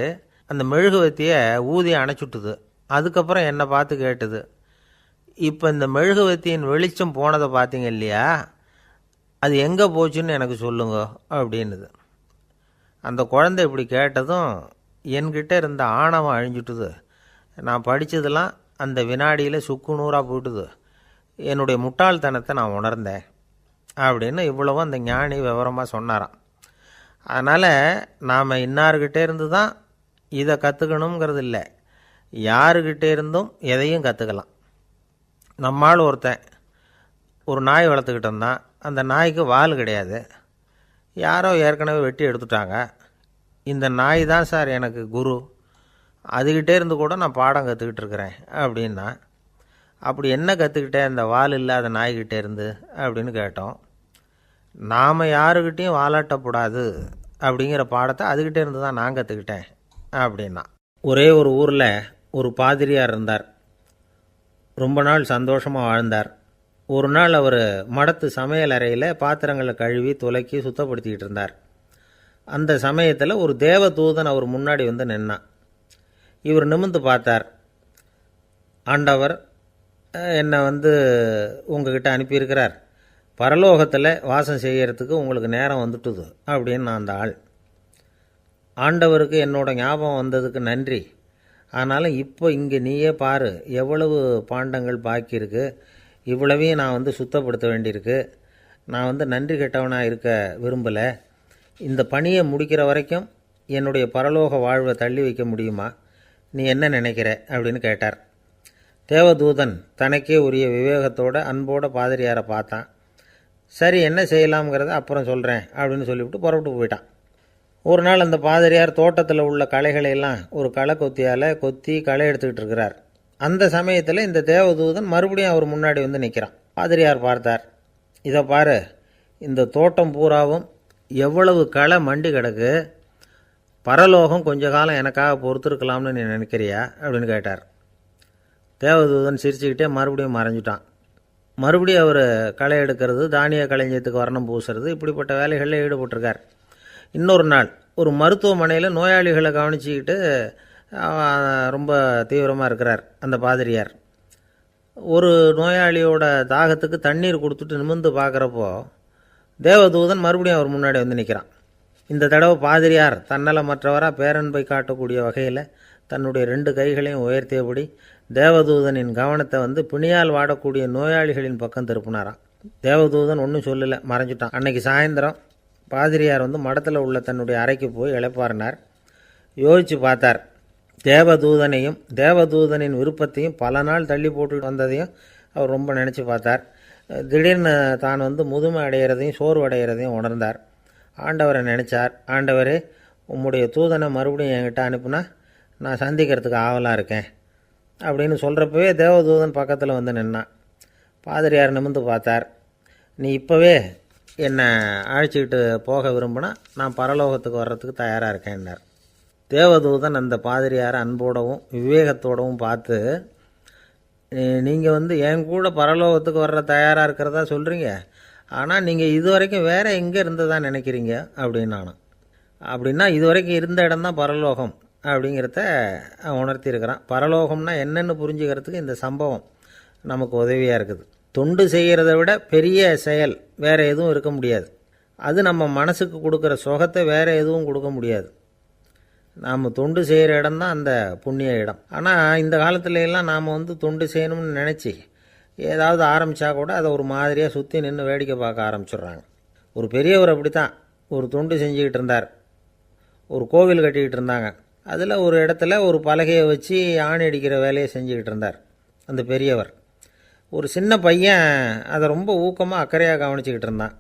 அந்த மெழுகுவத்தியை ஊதி அணைச்சுட்டுது. அதுக்கப்புறம் என்னை பார்த்து கேட்டுது, இப்போ இந்த மெழுகுவத்தியின் வெளிச்சம் போனதை பார்த்தீங்க இல்லையா, அது எங்கே போச்சுன்னு எனக்கு சொல்லுங்க அப்படின்னுது. அந்த குழந்தை இப்படி கேட்டதும் என்கிட்ட இருந்த ஆணவம் அழிஞ்சுட்டுது. நான் படித்ததெல்லாம் அந்த வினாடியில் சுக்கு நூறாக போயிட்டுது. என்னுடைய முட்டாள்தனத்தை நான் உணர்ந்தேன் அப்படின்னு இவ்வளவும் அந்த ஞானி விவரமாக சொன்னாராம். அதனால் நாம் இன்னார்கிட்டே இருந்து தான் இதை கற்றுக்கணுங்கிறது இல்லை, யாருக்கிட்டே இருந்தும் எதையும் கற்றுக்கலாம். நம்மால் ஒருத்தன் ஒரு நாய் வளர்த்துக்கிட்டு இருந்தான். அந்த நாய்க்கு வால் கிடையாது. யாரோ ஏற்கனவே வெட்டி எடுத்துட்டாங்க. இந்த நாய் தான் சார் எனக்கு குரு, அதுக்கிட்டே இருந்து கூட நான் பாடம் கற்றுக்கிட்டு இருக்கிறேன் அப்படின்னா. அப்படி என்ன கற்றுக்கிட்டேன் அந்த வால் இல்லாத நாய்கிட்டே இருந்து அப்படின்னு கேட்டோம். நாம் யாருக்கிட்டேயும் வாலாட்டக்கூடாது அப்படிங்கிற பாடத்தை அதுக்கிட்டே இருந்து தான் நான் கற்றுக்கிட்டேன் அப்படின்னா. ஒரே ஒரு ஊரில் ஒரு பாதிரியார் இருந்தார். ரொம்ப நாள் சந்தோஷமாக வாழ்ந்தார். ஒரு நாள் அவர் மடத்து சமையல் அறையில் பாத்திரங்களை கழுவி துலக்கி சுத்தப்படுத்திக்கிட்டு இருந்தார். அந்த சமயத்தில் ஒரு தேவதூதன் அவர் முன்னாடி வந்து நின்னான். இவர் நிமிர்ந்து பார்த்தார். ஆண்டவர் என்னை உங்ககிட்ட அனுப்பியிருக்கிறார், பரலோகத்தில் வாசம் செய்யறதுக்கு உங்களுக்கு நேரம் வந்துட்டுது அப்படின்னு அந்த ஆள். ஆண்டவருக்கு என்னோட ஞாபகம் வந்ததுக்கு நன்றி. ஆனாலும் இப்போ இங்கே நீயே பாரு, எவ்வளவு பாண்டங்கள் பாக்கி இருக்குது, இவ்வளவையும் நான் சுத்தப்படுத்த வேண்டியிருக்கு. நான் நன்றி கெட்டவனாக இருக்க விரும்பலை. இந்த பணியை முடிக்கிற வரைக்கும் என்னுடைய பரலோக வாழ்வை தள்ளி வைக்க முடியுமா, நீ என்ன நினைக்கிற அப்படின்னு கேட்டார். தேவதூதன் தனக்கே உரிய விவேகத்தோட அன்போட பாதிரியாரை பார்த்தான். சரி, என்ன செய்யலாம்ங்கிறத அப்புறம் சொல்கிறேன் அப்படின்னு சொல்லிவிட்டு புறப்பட்டு போயிட்டான். ஒரு நாள் அந்த பாதிரியார் தோட்டத்தில் உள்ள களைகளையெல்லாம் ஒரு களை கொத்தியால் கொத்தி களை எடுத்துக்கிட்டு இருக்கிறார். அந்த சமயத்தில் இந்த தேவதூதன் மறுபடியும் அவர் முன்னாடி நிற்கிறான். பாதிரியார் பார்த்தார். இதை பாரு, இந்த தோட்டம் பூராவும் எவ்வளவு களை மண்டி கிடக்கு, பரலோகம் கொஞ்ச காலம் எனக்காக பொறுத்திருக்கலாம்னு நீ நினைக்கிறியா அப்படின்னு கேட்டார். தேவதூதன் சிரிச்சுக்கிட்டே மறுபடியும் மறைஞ்சிட்டான். மறுபடியும் அவர் களை எடுக்கிறது, தானிய களஞ்சியத்துக்கு வர்ணம் பூசுறது, இப்படிப்பட்ட வேலைகளில் ஈடுபட்டிருக்கார். இன்னொரு நாள் ஒரு மருத்துவமனையில் நோயாளிகளை கவனிச்சிக்கிட்டு ரொம்ப தீவிரமாக இருக்கிறார் அந்த பாதிரியார். ஒரு நோயாளியோட தாகத்துக்கு தண்ணீர் கொடுத்துட்டு நிமிர்ந்து பார்க்குறப்போ தேவதூதன் மறுபடியும் அவர் முன்னாடி நிற்கிறான். இந்த தடவை பாதிரியார் தன்னலமற்றவராக பேரன்பை காட்டக்கூடிய வகையில் தன்னுடைய 2 கைகளையும் உயர்த்தியபடி தேவதூதனின் கவனத்தை பிணியால் வாடக்கூடிய நோயாளிகளின் பக்கம் திருப்பினாராம். தேவதூதன் ஒன்றும் சொல்லலை, மறைஞ்சிட்டான். அன்னைக்கு சாயந்தரம் பாதிரியார் மடத்தில் உள்ள தன்னுடைய அறைக்கு போய் இளைப்பாறினார். யோசித்து பார்த்தார். தேவதூதனையும் தேவதூதனின் விருப்பத்தையும் பல நாள் தள்ளி போட்டு வந்ததையும் அவர் ரொம்ப நினச்சி பார்த்தார். திடீர்னு தான் முதுமை அடைகிறதையும் சோர்வு அடைகிறதையும் உணர்ந்தார். ஆண்டவரை நினச்சார். ஆண்டவரே, உம்முடைய தூதனை மறுபடியும் என்கிட்ட அனுப்புனா நான் சந்திக்கிறதுக்கு ஆவலாக இருக்கேன் அப்படின்னு சொல்கிறப்பவே தேவதூதன் பக்கத்தில் நின்னான். பாதிரியார் நிமிர்ந்து பார்த்தார். நீ இப்போவே என்னை அழைச்சிக்கிட்டு போக விரும்பினா நான் பரலோகத்துக்கு வர்றதுக்கு தயாராக இருக்கேன்னார். தேவதூதன் அந்த பாதிரியாரை அன்போடவும் விவேகத்தோடவும் பார்த்து, நீங்கள் என் கூட பரலோகத்துக்கு வர்ற தயாராக இருக்கிறதா சொல்கிறீங்க, ஆனால் நீங்கள் இது வரைக்கும் வேறு எங்கே இருந்ததா நினைக்கிறீங்க அப்படின்னு நானும். அப்படின்னா இது வரைக்கும் இருந்த இடம்தான் பரலோகம் அப்படிங்கிறத உணர்த்தியிருக்கிறான். பரலோகம்னா என்னென்னு புரிஞ்சுக்கிறதுக்கு இந்த சம்பவம் நமக்கு உதவியாக இருக்குது. தொண்டு செய்கிறத விட பெரிய செயல் வேறு எதுவும் இருக்க முடியாது. அது நம்ம மனசுக்கு கொடுக்குற சுகத்தை வேறு எதுவும் கொடுக்க முடியாது. நாம் தொண்டு செய்கிற இடம் தான் அந்த புண்ணிய இடம். ஆனால் இந்த காலத்துல எல்லாம் நாம் தொண்டு செய்யணும்னு நினச்சி ஏதாவது ஆரம்பித்தா கூட அதை ஒரு மாதிரியாக சுற்றி நின்று வேடிக்கை பார்க்க ஆரம்பிச்சிடுறாங்க. ஒரு பெரியவர் அப்படி தான் ஒரு தொண்டு செஞ்சுக்கிட்டு இருந்தார். ஒரு கோவில் கட்டிக்கிட்டு இருந்தாங்க. அதில் ஒரு இடத்துல ஒரு பலகையை வச்சு ஆணி அடிக்கிற வேலையை செஞ்சுக்கிட்டு இருந்தார் அந்த பெரியவர். ஒரு சின்ன பையன் அதை ரொம்ப ஊக்கமாக அக்கறையாக கவனிச்சிக்கிட்டு இருந்தான்.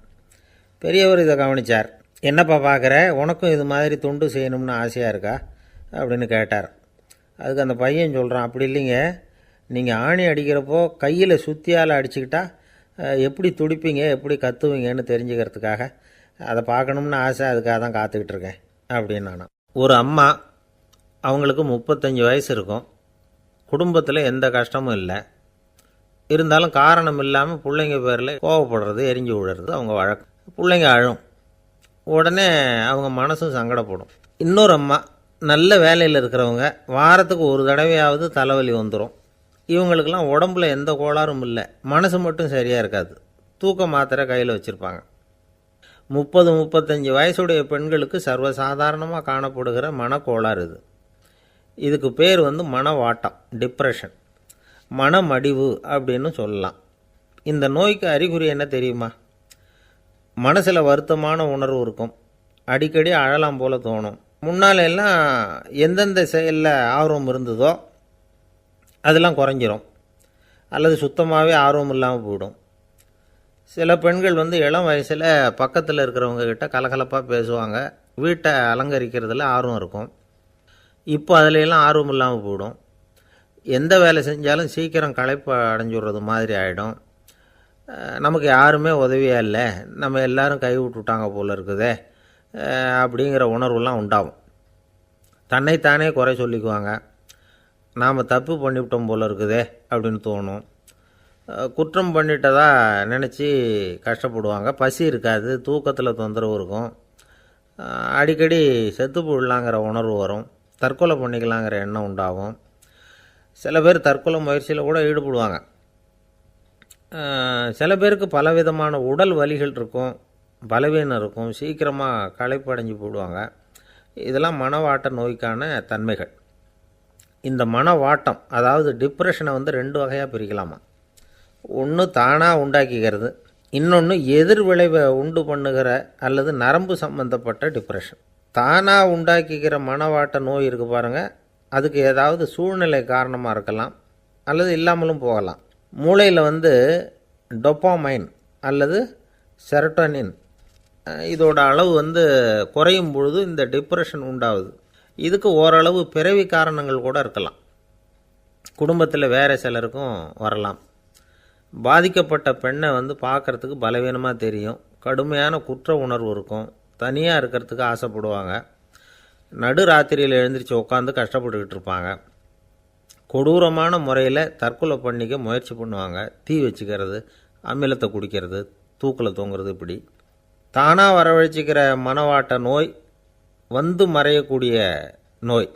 பெரியவர் இதை கவனித்தார். என்னப்பா பார்க்குற, உனக்கும் இது மாதிரி தொண்டு செய்யணும்னு ஆசையாக இருக்கா அப்படின்னு கேட்டார். அதுக்கு அந்த பையன் சொல்கிறான், அப்படி இல்லைங்க, நீங்கள் ஆணி அடிக்கிறப்போ கையில் சுத்தியால் அடிச்சுக்கிட்டா எப்படி துடிப்பீங்க, எப்படி கத்துவீங்கன்னு தெரிஞ்சுக்கிறதுக்காக அதை பார்க்கணும்னு ஆசை, அதுக்காக தான் காத்துக்கிட்டு இருக்கேன் அப்படின்னு நானும். ஒரு அம்மா, அவங்களுக்கு 35 வயசு இருக்கும். குடும்பத்தில் எந்த கஷ்டமும் இல்லை. இருந்தாலும் காரணம் இல்லாமல் பிள்ளைங்க பேரில் கோவப்படுறது, எரிஞ்சு விழுறது அவங்க வழக்கம். பிள்ளைங்க அழும். உடனே அவங்க மனசும் சங்கடப்படும். இன்னொரு அம்மா, நல்ல வேலையில் இருக்கிறவங்க, வாரத்துக்கு ஒரு தடவையாவது தலைவலி வந்துடும். இவங்களுக்கெல்லாம் உடம்புல எந்த கோளாறும் இல்லை, மனசு மட்டும் சரியாக இருக்காது. தூக்க மாத்திரை கையில் வச்சுருப்பாங்க. 30-35 வயசுடைய பெண்களுக்கு சர்வசாதாரணமாக காணப்படுகிற மனக்கோளாறு இது. இதுக்கு பேர் மனவாட்டம், டிப்ரெஷன், மனமடிவு அப்படின்னு சொல்லலாம். இந்த நோய்க்கு அறிகுறி என்ன தெரியுமா? மனசில் வருத்தமான உணர்வு இருக்கும். அடிக்கடி அழலாம் போல தோணும். முன்னால் எல்லாம் எந்தெந்த செயலில் ஆர்வம் இருந்ததோ அதெல்லாம் குறைஞ்சிரும், அல்லது சுத்தமாகவே ஆர்வம் இல்லாமல் போயிடும். சில பெண்கள் இளம் வயசில் பக்கத்தில் இருக்கிறவங்க கிட்ட கலகலப்பாக பேசுவாங்க, வீட்டை அலங்கரிக்கிறதுல ஆர்வம் இருக்கும். இப்போ அதிலெல்லாம் ஆர்வம் இல்லாமல் போயிடும். எந்த வேலை செஞ்சாலும் சீக்கிரம் களைப்பு அடைஞ்சுடுறது மாதிரி ஆகிடும். நமக்கு யாருமே உதவியாக இல்லை, நம்ம எல்லாரும் கை விட்டுட்டாங்க போல் இருக்குதே அப்படிங்கிற உணர்வுலாம் உண்டாகும். தன்னைத்தானே குறை சொல்லிக்குவாங்க. நாம் தப்பு பண்ணிவிட்டோம் போல் இருக்குதே அப்படின்னு தோணும். குற்றம் பண்ணிட்டதா நினச்சி கஷ்டப்படுவாங்க. பசி இருக்காது, தூக்கத்தில் தொந்தரவு இருக்கும். அடிக்கடி செத்து போடலாங்கிற உணர்வு வரும். தற்கொலை பண்ணிக்கலாங்கிற எண்ணம் உண்டாகும். சில பேர் தற்கொலை முயற்சியில் கூட ஈடுபடுவாங்க. சில பேருக்கு பலவிதமான உடல் வலிகள் இருக்கும், பலவீனம் இருக்கும், சீக்கிரமாக களைப்படைஞ்சு போடுவாங்க. இதெல்லாம் மனவாட்ட நோய்க்கான தன்மைகள். இந்த மனவாட்டம், அதாவது டிப்ரெஷனை 2 வகையாக பிரிக்கலாமா. ஒன்று தானாக உண்டாக்கிக்கிறது, இன்னொன்று எதிர் விளைவை உண்டு பண்ணுகிற அல்லது நரம்பு சம்பந்தப்பட்ட டிப்ரெஷன். தானாக உண்டாக்கிக்கிற மனவாட்ட நோய் இருக்குது பாருங்கள், அதுக்கு ஏதாவது சூழ்நிலை காரணமாக இருக்கலாம், அல்லது இல்லாமலும் போகலாம். மூளையில் டொப்பாமைன் அல்லது செரட்டோனின் இதோட அளவு குறையும் பொழுது இந்த டிப்ரெஷன் உண்டாகுது. இதுக்கு ஓரளவு பிறவி காரணங்கள் கூட இருக்கலாம். குடும்பத்தில் வேறு சிலருக்கும் வரலாம். பாதிக்கப்பட்ட பெண்ணை பார்க்குறதுக்கு பலவீனமாக தெரியும், கடுமையான குற்ற உணர்வு இருக்கும், தனியாக இருக்கிறதுக்கு ஆசைப்படுவாங்க, நடு ராத்திரியில் எழுந்திரிச்சு உட்காந்து கஷ்டப்பட்டுக்கிட்டு இருப்பாங்க, கொடூரமான முறையில் தற்கொலை பண்ணிக்க முயற்சி பண்ணுவாங்க, தீ வச்சுக்கிறது, அமிலத்தை குடிக்கிறது, தூக்கில் தொங்குறது. இப்படி தானாக வரவழைச்சிக்கிற மனவாட்ட நோய் மறையக்கூடிய நோய்.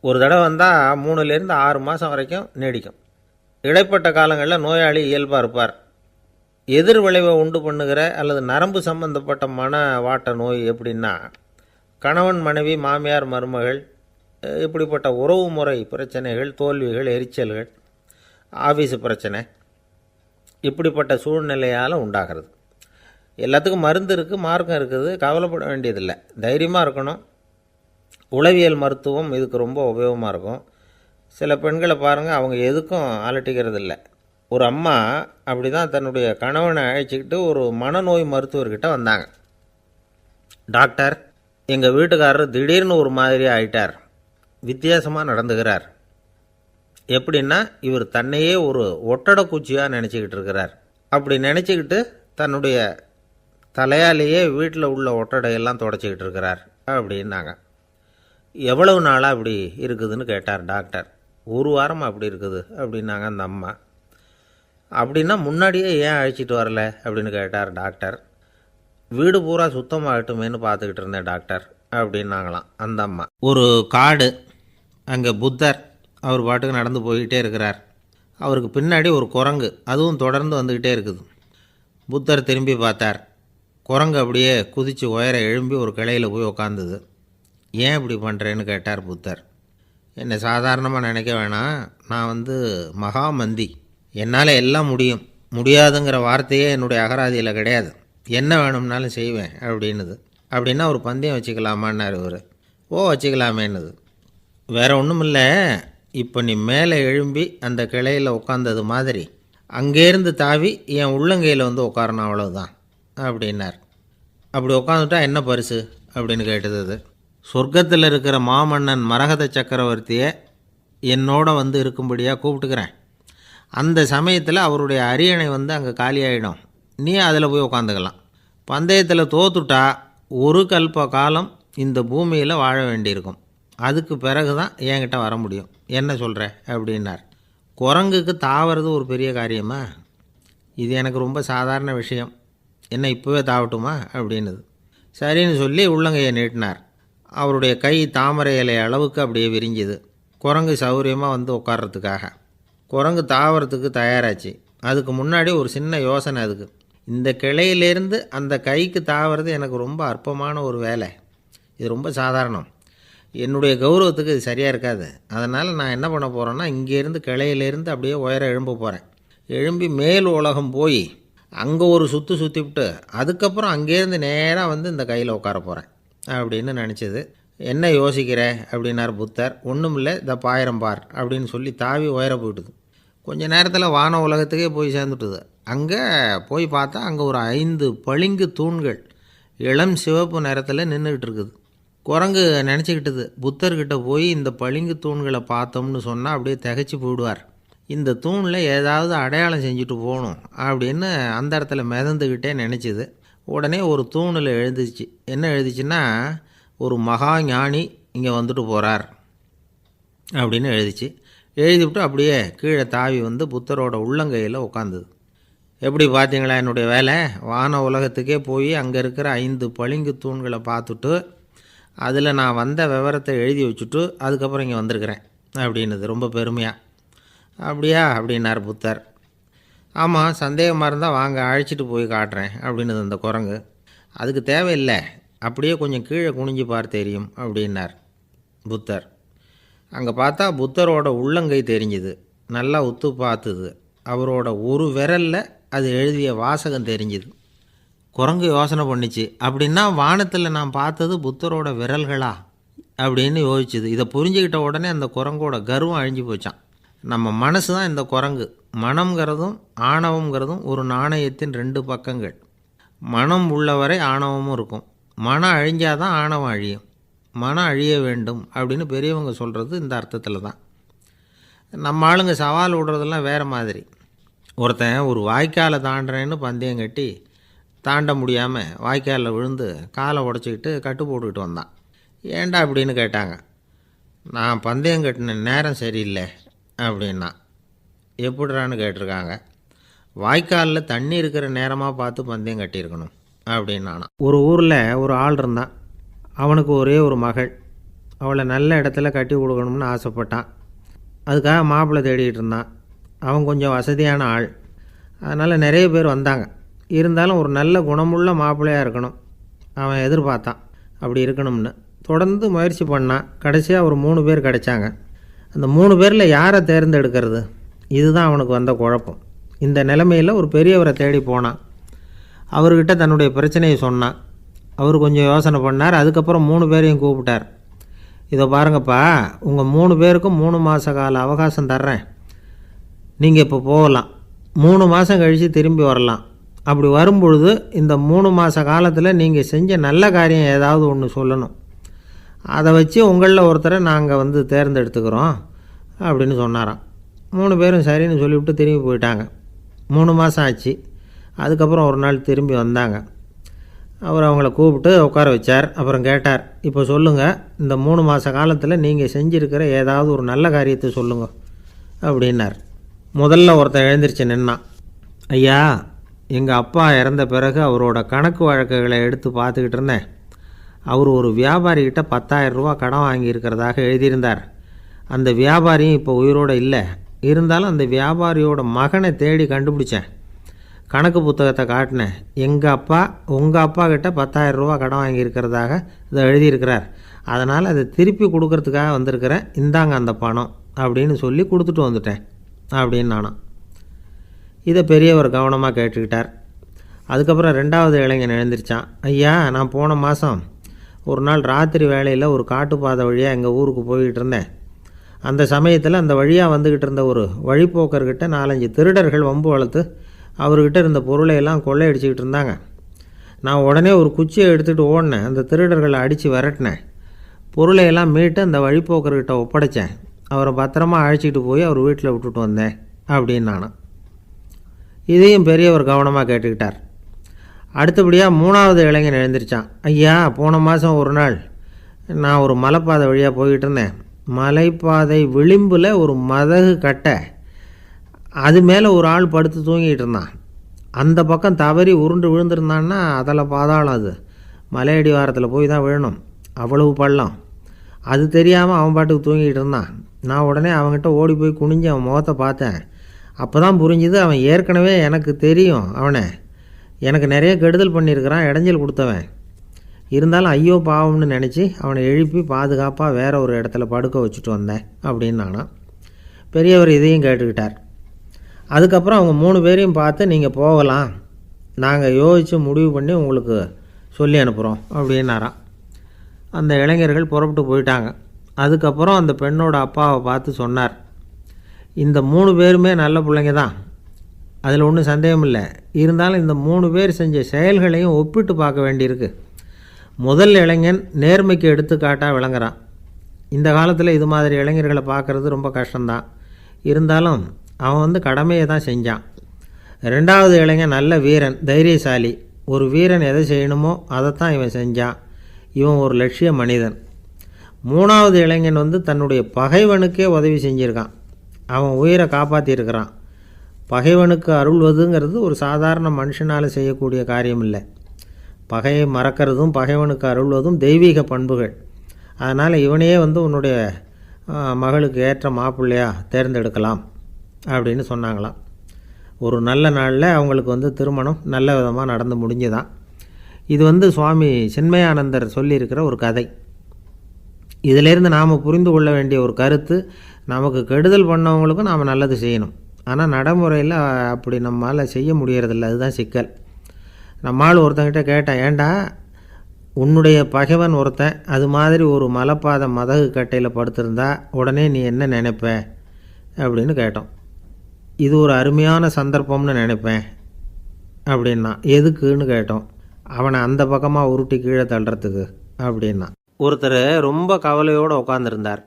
ஒரு தடவை வந்தால் 3லேருந்து 6 மாதம் வரைக்கும் நீடிக்கும். இடைப்பட்ட காலங்களில் நோயாளி இயல்பாக இருப்பார். எதிர் விளைவை உண்டு பண்ணுகிற அல்லது நரம்பு சம்பந்தப்பட்ட மனவாட்ட நோய் எப்படின்னா, கணவன் மனைவி, மாமியார் மருமகள், இப்படிப்பட்ட உறவு முறை பிரச்சனைகள், தோல்விகள், எரிச்சல்கள், ஆஃபீஸு பிரச்சனை, இப்படிப்பட்ட சூழ்நிலையால் உண்டாகிறது. எல்லாத்துக்கும் மருந்து இருக்குது, மார்க்கம் இருக்குது, கவலைப்பட வேண்டியதில்லை, தைரியமாக இருக்கணும். உளவியல் மருத்துவம் இதுக்கு ரொம்ப உபயோகமாக இருக்கும். சில பெண்களை பாருங்கள், அவங்க எதுக்கும் அலட்டிக்கிறது இல்லை. ஒரு அம்மா அப்படி தான் தன்னுடைய கணவனை அழைச்சிக்கிட்டு ஒரு மனநோய் மருத்துவர்கிட்ட வந்தாங்க. டாக்டர், எங்கள் வீட்டுக்காரர் திடீர்னு ஒரு மாதிரி ஆயிட்டார், வித்தியாசமாக நடந்துக்கிறார். எப்படின்னா, இவர் தன்னையே ஒரு ஒட்டடை பூச்சியாக நினச்சிக்கிட்டு இருக்கிறார். அப்படி நினச்சிக்கிட்டு தன்னுடைய தலையாலேயே வீட்டில் உள்ள ஒட்டடையெல்லாம் தொடச்சிக்கிட்டு இருக்கிறார் அப்படின்னாங்க. எவ்வளவு நாளாக அப்படி இருக்குதுன்னு கேட்டார் டாக்டர். 1 வாரமாக அப்படி இருக்குது அப்படின்னாங்க அந்த அம்மா. அப்படின்னா முன்னாடியே ஏன் அழைச்சிட்டு வரல அப்படின்னு கேட்டார் டாக்டர். வீடு பூரா சுத்தமாகட்டுமேனு பார்த்துக்கிட்டு இருந்தேன் டாக்டர் அப்படின்னாங்களாம் அந்த அம்மா. ஒரு காடு, அங்கே புத்தர் அவர் பாட்டுக்கு நடந்து போய்கிட்டே இருக்கிறார். அவருக்கு பின்னாடி ஒரு குரங்கு, அதுவும் தொடர்ந்து வந்துக்கிட்டே இருக்குது. புத்தர் திரும்பி பார்த்தார். குரங்கு அப்படியே குதித்து உயர எழும்பி ஒரு கிளையில் போய் உக்காந்துது. ஏன் இப்படி பண்ணுறேன்னு கேட்டார் புத்தர். என்னை சாதாரணமாக நினைக்க வேணாம், நான் மகாமந்தி, என்னால் எல்லாம் முடியும், முடியாதுங்கிற வார்த்தையே என்னுடைய அகராதியில் கிடையாது, என்ன வேணும்னாலும் செய்வேன் அப்படின்னுது. அப்படின்னா ஒரு பந்தயம் வச்சுக்கலாமான்னார் இவர். ஓ வச்சுக்கலாமேன்னுது. வேறு ஒன்றும் இல்லை, இப்போ நீ மேலே எழும்பி அந்த கிளையில் உட்காந்தது மாதிரி அங்கேருந்து தாவி என் உள்ளங்கையில் உட்காரணும், அவ்வளவுதான் அப்படின்னார். அப்படி உட்காந்துட்டா என்ன பரிசு அப்படின்னு கேட்டது அது. சொர்க்கத்தில் இருக்கிற மாமன்னன் மரகத சக்கரவர்த்தியை என்னோட இருக்கும்படியாக கூப்பிட்டுக்கிறேன். அந்த சமயத்தில் அவருடைய அரியணை அங்கே காலியாகிடும், நீ அதில் போய் உட்காந்துக்கலாம். பந்தயத்தில் தோத்துட்டா ஒரு கல்ப காலம் இந்த பூமியில் வாழ வேண்டியிருக்கும், அதுக்கு பிறகு தான் என்கிட்ட வர முடியும், என்ன சொல்கிற அப்படின்னார். குரங்குக்கு தாவறது ஒரு பெரிய காரியமா? இது எனக்கு ரொம்ப சாதாரண விஷயம், என்ன இப்போவே தாவட்டுமா அப்படின்னுது. சரின்னு சொல்லி உள்ளங்கையை நீட்டினார். அவருடைய கை தாமரை இலை அளவுக்கு அப்படியே விரிஞ்சுது. குரங்கு சௌகரியமாக உட்கார்றதுக்காக. குரங்கு தாவறதுக்கு தயாராச்சு. அதுக்கு முன்னாடி ஒரு சின்ன யோசனை அதுக்கு. இந்த கிளையிலேருந்து அந்த கைக்கு தாவறது எனக்கு ரொம்ப அற்பமான ஒரு வேலை, இது ரொம்ப சாதாரணம், என்னுடைய கௌரவத்துக்கு இது சரியாக இருக்காது. அதனால் நான் என்ன பண்ண போகிறேன்னா, இங்கேருந்து கிளையிலேருந்து அப்படியே உயர எழும்ப போகிறேன். எழும்பி மேல் உலகம் போய் அங்கே ஒரு சுற்றிவிட்டு அதுக்கப்புறம் அங்கேருந்து நேராக இந்த கையில் உட்கார போகிறேன் அப்படின்னு நினச்சிது. என்ன யோசிக்கிற அப்படின்னார் புத்தர். ஒன்றும் இல்லை, இந்த பாயிரம் பார் அப்படின்னு சொல்லி தாவி உயர போயிட்டுது. கொஞ்ச நேரத்தில் வான உலகத்துக்கே போய் சேர்ந்துட்டுது. அங்கே போய் பார்த்தா அங்கே ஒரு 5 பளிங்கு தூண்கள் இளம் சிவப்பு நிறத்தில் நின்றுக்கிட்டு இருக்குது. குரங்கு நினச்சிக்கிட்டது, புத்தர்கிட்ட போய் இந்த பளிங்கு தூண்களை பார்த்தோம்னு சொன்னால் அப்படியே திகைச்சு போயிடுவார், இந்த தூணில் ஏதாவது அடையாளம் செஞ்சுட்டு போகணும் அப்படின்னு அந்த இடத்துல மிதந்துக்கிட்டே நினச்சிது. உடனே ஒரு தூணில் எழுதிச்சு. என்ன எழுதிச்சுன்னா, ஒரு மகா ஞானி இங்கே வந்துட்டு போகிறார் அப்படின்னு எழுதிச்சு. எழுதிவிட்டு அப்படியே கீழே தாவி புத்தரோட உள்ளங்கையில் உட்காந்துது. எப்படி பார்த்தீங்களா என்னுடைய வேலை? வான உலகத்துக்கே போய் அங்கே இருக்கிற 5 பளிங்கு தூண்களை பார்த்துட்டு அதில் நான் வந்த விவரத்தை எழுதி வச்சுட்டு அதுக்கப்புறம் இங்கே வந்திருக்கிறேன் அப்படின்னுது ரொம்ப பெருமையாக. அப்படியா அப்படின்னார் புத்தர். ஆமாம், சந்தேகமாக இருந்தால் வாங்க, அழைச்சிட்டு போய் காட்டுறேன் அப்படின்னுது அந்த குரங்கு. அதுக்கு தேவையில்லை, அப்படியே கொஞ்சம் கீழே குனிஞ்சு பார்த்து தெரியும் அப்படின்னார் புத்தர். அங்கே பார்த்தா புத்தரோட உள்ளங்கை தெரிஞ்சுது. நல்லா உத்து பார்த்துது. அவரோட ஒரு விரலில் அது எழுதிய வாசகம் தெரிஞ்சுது. குரங்கு யோசனை பண்ணிச்சு, அப்படின்னா வானத்தில் நான் பார்த்தது புத்தரோட விரல்களா அப்படின்னு யோசிச்சுது. இதை புரிஞ்சுக்கிட்ட உடனே அந்த குரங்கோட கர்வம் அழிஞ்சு போச்சான். நம்ம மனசு தான் இந்த குரங்கு. மனம்ங்கிறதும் ஆணவங்கிறதும் ஒரு நாணயத்தின் 2 பக்கங்கள். மனம் உள்ளவரை ஆணவமும் இருக்கும். மனம் அழிஞ்சாதான் ஆணவம் அழியும். மனம் அழிய வேண்டும் அப்படின்னு பெரியவங்க சொல்கிறது இந்த அர்த்தத்தில் தான். நம்ம ஆளுங்க சவால் விடுறதெல்லாம் வேறு மாதிரி. ஒருத்தன் ஒரு வாய்க்காலை தாண்டுறேன்னு பந்தயம் கட்டி தாண்ட முடியாமல் வாய்க்காலில் விழுந்து காலை உடச்சிக்கிட்டு கட்டு போட்டுக்கிட்டு வந்தான். ஏன்டா அப்படின்னு கேட்டாங்க. நான் பந்தயம் கட்டின நேரம் சரியில்லை அப்படின்னா. எப்படிறான்னு கேட்டிருக்காங்க. வாய்க்காலில் தண்ணி இருக்கிற நேரமாக பார்த்து பந்தயம் கட்டியிருக்கணும் அப்படின்னானா. ஒரு ஊரில் ஒரு ஆள் இருந்தான். அவனுக்கு ஒரே ஒரு மகள். அவளை நல்ல இடத்துல கட்டி கொடுக்கணும்னு ஆசைப்பட்டான். அதுக்காக மாப்பிள்ளை தேடிகிட்டு இருந்தான். அவன் கொஞ்சம் வசதியான ஆள், அதனால் நிறைய பேர் வந்தாங்க. இருந்தாலும் ஒரு நல்ல குணமுள்ள மாப்பிள்ளையாக இருக்கணும் அவன் எதிர்பார்த்தான். அப்படி இருக்கணும்னு தொடர்ந்து முயற்சி பண்ணான். கடைசியாக ஒரு 3 பேர் கிடைச்சாங்க. அந்த 3 பேரில் யாரை தேர்ந்தெடுக்கிறது, இதுதான் அவனுக்கு வந்த குழப்பம். இந்த நிலைமையில் ஒரு பெரியவரை தேடி போனான். அவர்கிட்ட தன்னுடைய பிரச்சனையை சொன்னான். அவர் கொஞ்சம் யோசனை பண்ணார். அதுக்கப்புறம் 3 பேரையும் கூப்பிட்டார். இதை பாருங்கப்பா, உங்கள் 3 பேருக்கும் 3 மாத கால அவகாசம் தர்றேன். நீங்கள் இப்போ போகலாம், 3 மாதம் கழித்து திரும்பி வரலாம். அப்படி வரும்பொழுது இந்த 3 மாத காலத்தில் நீங்கள் செஞ்ச நல்ல காரியம் ஏதாவது ஒன்று சொல்லணும். அதை வச்சு உங்களில் ஒருத்தரை நாங்கள் தேர்ந்தெடுத்துக்கிறோம் அப்படின்னு சொன்னாராம். 3 பேரும் சரின்னு சொல்லிவிட்டு திரும்பி போயிட்டாங்க. 3 மாதம் ஆச்சு. அதுக்கப்புறம் ஒரு நாள் திரும்பி வந்தாங்க. அவர் அவங்கள கூப்பிட்டு உட்கார வச்சார். அப்புறம் கேட்டார், இப்போ சொல்லுங்கள், இந்த 3 மாத காலத்தில் நீங்கள் செஞ்சுருக்கிற ஏதாவது ஒரு நல்ல காரியத்தை சொல்லுங்க அப்படின்னார். முதல்ல ஒருத்தன் எழுந்திரிச்சு நின்னான். ஐயா, எங்கள் அப்பா இறந்த பிறகு அவரோட கணக்கு வழக்குகளை எடுத்து பார்த்துக்கிட்டு இருந்தேன். அவர் ஒரு வியாபாரிகிட்ட 10,000 ரூபா கடன் வாங்கியிருக்கிறதாக எழுதியிருந்தார். அந்த வியாபாரியும் இப்போ உயிரோடு இல்லை. இருந்தாலும் அந்த வியாபாரியோட மகனை தேடி கண்டுபிடிச்சேன். கணக்கு புத்தகத்தை காட்டினேன். எங்கள் அப்பா உங்கள் அப்பா கிட்ட 10,000 ரூபா கடன் வாங்கியிருக்கிறதாக இதை எழுதியிருக்கிறார். அதனால் அதை திருப்பி கொடுக்கறதுக்காக வந்திருக்கிறேன், இந்தாங்க அந்த பணம் அப்படின்னு சொல்லி கொடுத்துட்டு வந்துட்டேன் அப்படின்னு நானும். இதை பெரியவர் கவனமாக கேட்டுக்கிட்டார். அதுக்கப்புறம் 2வது இளைஞன் எழுந்திரிச்சான். ஐயா, நான் போன மாதம் ஒரு நாள் ராத்திரி வேளையில் ஒரு காட்டுப்பாதை வழியாக எங்கள் ஊருக்கு போய்கிட்டு இருந்தேன். அந்த சமயத்தில் அந்த வழியாக வந்துக்கிட்டு இருந்த ஒரு வழிப்போக்கர்கிட்ட 4-5 திருடர்கள் வம்பு வளர்த்து அவர்கிட்ட இருந்த பொருளை எல்லாம் கொள்ளையடிச்சிக்கிட்டு இருந்தாங்க. நான் உடனே ஒரு குச்சியை எடுத்துகிட்டு ஓடினேன். அந்த திருடர்களை அடித்து விரட்டினேன். பொருளையெல்லாம் மீட்டு அந்த வழிப்போக்கர்கிட்ட ஒப்படைச்சேன். அவரை பத்திரமா அழைச்சிட்டு போய் அவர் வீட்டில் விட்டுட்டு வந்தேன் அப்படின்னு நானும். இதையும் பெரியவர் கவனமாக கேட்டுக்கிட்டார். அடுத்தபடியாக 3வது இளைஞன் எழுந்திரிச்சான். ஐயா, போன மாதம் ஒரு நாள் நான் ஒரு மலைப்பாதை வழியாக போய்கிட்டு இருந்தேன். மலைப்பாதை விளிம்பில் ஒரு மதகு கட்டை, அது மேலே ஒரு ஆள் படுத்து தூங்கிட்டு இருந்தான். அந்த பக்கம் தவறி உருண்டு விழுந்திருந்தான்னா அதில் பாதாளம். அது மலையடி வாரத்தில் போய் தான் விழணும், அவ்வளவு பள்ளம். அது தெரியாமல் அவன் பாட்டுக்கு தூங்கிட்டு இருந்தான். நான் உடனே அவன்கிட்ட ஓடி போய் குனிஞ்சு அவன் முகத்தை பார்த்தேன். அப்போ தான் புரிஞ்சுது, அவன் ஏற்கனவே எனக்கு தெரியும். அவனை எனக்கு நிறைய கெடுதல் பண்ணியிருக்கிறான், இடைஞ்சல் கொடுத்தவன். இருந்தாலும் ஐயோ பாவம்னு நினச்சி அவனை எழுப்பி பாதுகாப்பாக வேற ஒரு இடத்துல படுக்க வச்சுட்டு வந்தேன் அப்படின்னு நானா. பெரியவர் இதையும் கேட்டுக்கிட்டார். அதுக்கப்புறம் அவங்க 3 பேரையும் பார்த்து, நீங்கள் போகலாம், நாங்கள் யோசித்து முடிவு பண்ணி உங்களுக்கு சொல்லி அனுப்புகிறோம் அப்படின்னாராம். அந்த இளைஞர்கள் புறப்பட்டு போயிட்டாங்க. அதுக்கப்புறம் அந்த பெண்ணோட அப்பாவை பார்த்து சொன்னார், இந்த 3 பேருமே நல்ல பிள்ளைங்க தான், அதில் ஒன்றும் சந்தேகம் இல்லை. இருந்தாலும் இந்த 3 பேர் செஞ்ச செயல்களையும் ஒப்பிட்டு பார்க்க வேண்டியிருக்கு. முதல் இளைஞன் நேர்மைக்கு எடுத்துக்காட்டாக விளங்குறான். இந்த காலத்தில் இது மாதிரி இளைஞர்களை பார்க்குறது ரொம்ப கஷ்டம்தான். இருந்தாலும் அவன் கடமையை தான் செஞ்சான். 2வது இளைஞன் நல்ல வீரன், தைரியசாலி. ஒரு வீரன் எதை செய்யணுமோ அதைத்தான் இவன் செஞ்சான். இவன் ஒரு லட்சிய மனிதன். 3வது இளைஞன் தன்னுடைய பகைவனுக்கே உதவி செஞ்சுருக்கான். அவன் உயிரை காப்பாற்றியிருக்கிறான். பகைவனுக்கு அருள்வதுங்கிறது ஒரு சாதாரண மனுஷனால் செய்யக்கூடிய காரியம் இல்லை. பகையை மறக்கிறதும் பகைவனுக்கு அருள்வதும் தெய்வீக பண்புகள். அதனால் இவனையே உன்னுடைய மகளுக்கு ஏற்ற மாப்பிள்ளையாக தேர்ந்தெடுக்கலாம் அப்படின்னு சொன்னாங்களாம். ஒரு நல்ல நாளில் அவங்களுக்கு திருமணம் நல்ல விதமாக நடந்து முடிஞ்சுதான். இது சுவாமி சின்மயானந்தர் சொல்லியிருக்கிற ஒரு கதை. இதிலேருந்து நாம் புரிந்து கொள்ள வேண்டிய ஒரு கருத்து, நமக்கு கெடுதல் பண்ணவங்களுக்கும் நாம் நல்லது செய்யணும். ஆனால் நடைமுறையில் அப்படி நம்மளால் செய்ய முடியறதில்ல. அதுதான் சிக்கல். நம்மால் ஒருத்தங்கிட்ட கேட்டேன், ஏண்டா உன்னுடைய பகைவன் ஒருத்தன் அது மாதிரி ஒரு மலைப்பாதை மதகு கட்டையில் படுத்திருந்தா உடனே நீ என்ன நினைப்ப அப்படின்னு கேட்டோம். இது ஒரு அருமையான சந்தர்ப்பம்னு நினைப்பேன் அப்படின்னா. எதுக்குன்னு கேட்டோம். அவனை அந்த பக்கமாக உருட்டி கீழே தள்ளுறதுக்கு அப்படின்னா. ஒருத்தர் ரொம்ப கவலையோடு உட்காந்துருந்தார்.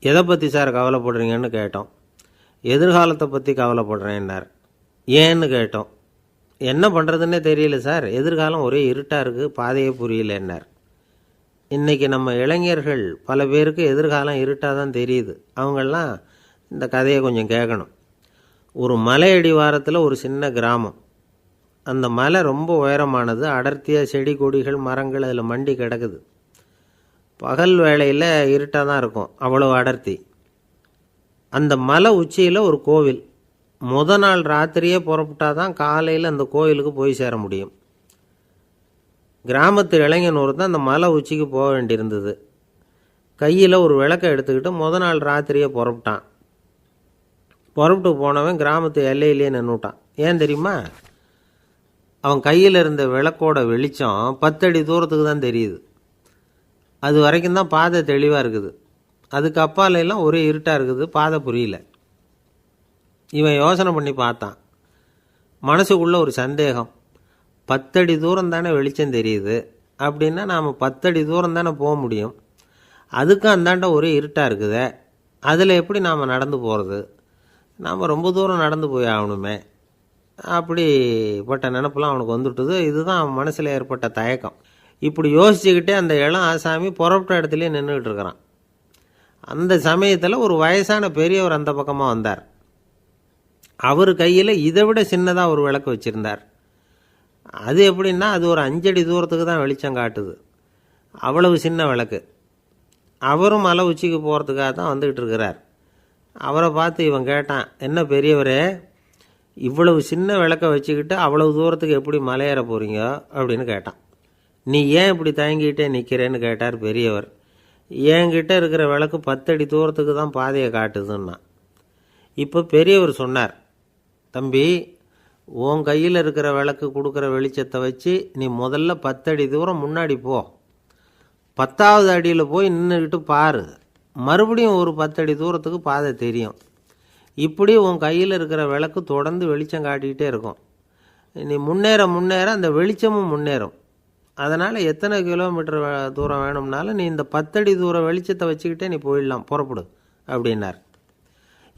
எதை பற்றி சார் கவலைப்படுறீங்கன்னு கேட்டோம். எதிர்காலத்தை பற்றி கவலைப்படுறேன்னார். ஏன்னு கேட்டோம். என்ன பண்ணுறதுன்னே தெரியல சார், எதிர்காலம் ஒரே இருட்டாக இருக்குது, பாதையே புரியலன்னார். இன்றைக்கி நம்ம இளைஞர்கள் பல பேருக்கு எதிர்காலம் இருட்டாக தான் தெரியுது. அவங்கெல்லாம் இந்த கதையை கொஞ்சம் கேட்கணும். ஒரு மலை அடிவாரத்தில் ஒரு சின்ன கிராமம். அந்த மலை ரொம்ப உயரமானது. அடர்த்தியாக செடி கொடிகள் மரங்கள் அதில் மண்டி கிடக்குது. பகல் வேளையில் இருட்டாக தான் இருக்கும், அவ்வளோ அடர்த்தி. அந்த மலை உச்சியில் ஒரு கோவில். நாள் ராத்திரியே புறப்பட்டால் தான் காலையில் அந்த கோயிலுக்கு போய் சேர முடியும். கிராமத்து இளைஞன் ஒருத்தன் அந்த மலை உச்சிக்கு போக வேண்டியிருந்தது. கையில் ஒரு விளக்கை எடுத்துக்கிட்டு நாள் ராத்திரியே புறப்பட்டான். புறப்பட்டு போனவன் கிராமத்து எல்லையிலேயே நின்றுட்டான். ஏன் தெரியுமா? அவன் கையில் இருந்த விளக்கோட வெளிச்சம் 10 அடி தூரத்துக்கு தான் தெரியுது. அது வரைக்கும் தான் பாதை தெளிவாக இருக்குது. அதுக்கு அப்பாலெல்லாம் ஒரே இருட்டாக இருக்குது, பாதை புரியல. இவன் யோசனை பண்ணி பார்த்தான். மனசுக்குள்ளே ஒரு சந்தேகம். 10 அடி தூரம் தானே வெளிச்சம் தெரியுது, அப்படின்னா நாம் 10 அடி தூரம் தானே போக முடியும். அதுக்கும் அந்தாண்ட ஒரே இருட்டாக இருக்குதே, அதில் எப்படி நாம் நடந்து போகிறது? நாம் ரொம்ப தூரம் நடந்து போய் ஆகணுமே. அப்படிப்பட்ட நினப்பெல்லாம் அவனுக்கு வந்துவிட்டது. இதுதான் அவன் மனசில் ஏற்பட்ட தயக்கம். இப்படி யோசிச்சுக்கிட்டே அந்த இளம் ஆசாமி புறப்பட்ட இடத்துலையே நின்றுக்கிட்டு இருக்கிறான். அந்த சமயத்தில் ஒரு வயசான பெரியவர் அந்த பக்கமாக வந்தார். அவர் கையில் இதை விட சின்னதாக ஒரு விளக்கு வச்சுருந்தார். அது எப்படின்னா அது ஒரு 5 அடி தூரத்துக்கு தான் வெளிச்சம் காட்டுது. அவ்வளவு சின்ன விளக்கு. அவரும் மலை உச்சிக்கு போகிறதுக்காக தான் வந்துக்கிட்டு இருக்கிறார். அவரை பார்த்து இவன் கேட்டான், என்ன பெரியவரே, இவ்வளவு சின்ன விளக்க வச்சுக்கிட்டு அவ்வளவு தூரத்துக்கு எப்படி மலையேற போகிறீங்க அப்படின்னு கேட்டான். நீ ஏன் இப்படி தயங்கிட்டே நிற்கிறேன்னு கேட்டார் பெரியவர். என்கிட்ட இருக்கிற விளக்கு 10 அடி தூரத்துக்கு தான் பாதையை காட்டுதுன்னா. இப்போ பெரியவர் சொன்னார், தம்பி, உன் கையில் இருக்கிற விளக்கு கொடுக்குற வெளிச்சத்தை வச்சு நீ முதல்ல 10 அடி தூரம் முன்னாடி போ. 10வது அடியில் போய் நின்றுக்கிட்டு பாரு, மறுபடியும் ஒரு 10 அடி தூரத்துக்கு பாதை தெரியும். இப்படி உன் கையில் இருக்கிற விளக்கு தொடர்ந்து வெளிச்சம் காட்டிக்கிட்டே இருக்கும். நீ முன்னேற முன்னேற அந்த வெளிச்சமும் முன்னேறும். அதனால் எத்தனை கிலோமீட்டர் தூரம் வேணும்னாலும் நீ இந்த 10 அடி தூரம் வெளிச்சத்தை வச்சுக்கிட்டே நீ போயிடலாம், புறப்படு அப்படின்னார்.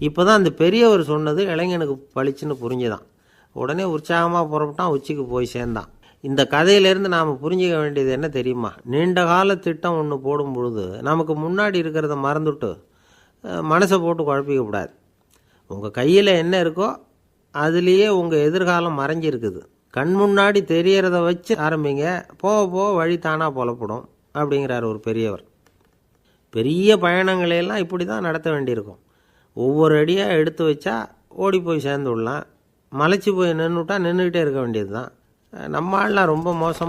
இப்போ தான் அந்த பெரியவர் சொன்னது இளைஞனுக்கு பளிச்சுன்னு புரிஞ்சுதான். உடனே உற்சாகமாக புறப்பட்டான், உச்சிக்கு போய் சேர்ந்தான். இந்த கதையிலேருந்து நாம் புரிஞ்சிக்க வேண்டியது என்ன தெரியுமா? நீண்ட கால திட்டம் ஒன்று போடும் பொழுது நமக்கு முன்னாடி இருக்கிறத மறந்துட்டு மனசை போட்டு குழப்பிக்கக்கூடாது. உங்கள் கையில் என்ன இருக்கோ அதுலேயே உங்கள் எதிர்காலம் மறைஞ்சிருக்குது. கண் முன்னாடி தெரியறத வச்சு ஆரம்பிங்க, போக போக வழி தானாக புலப்படும் அப்படிங்கிறார் ஒரு பெரியவர். பெரிய பயணங்களையெல்லாம் இப்படி தான் நடத்த வேண்டியிருக்கும். ஒவ்வொரு அடியாக எடுத்து வச்சா ஓடி போய் சேர்ந்து விடலாம். மலைச்சி போய் நின்றுட்டா நின்றுக்கிட்டே இருக்க வேண்டியது தான். நம்ம ஆள்லாம் ரொம்ப மோசம்.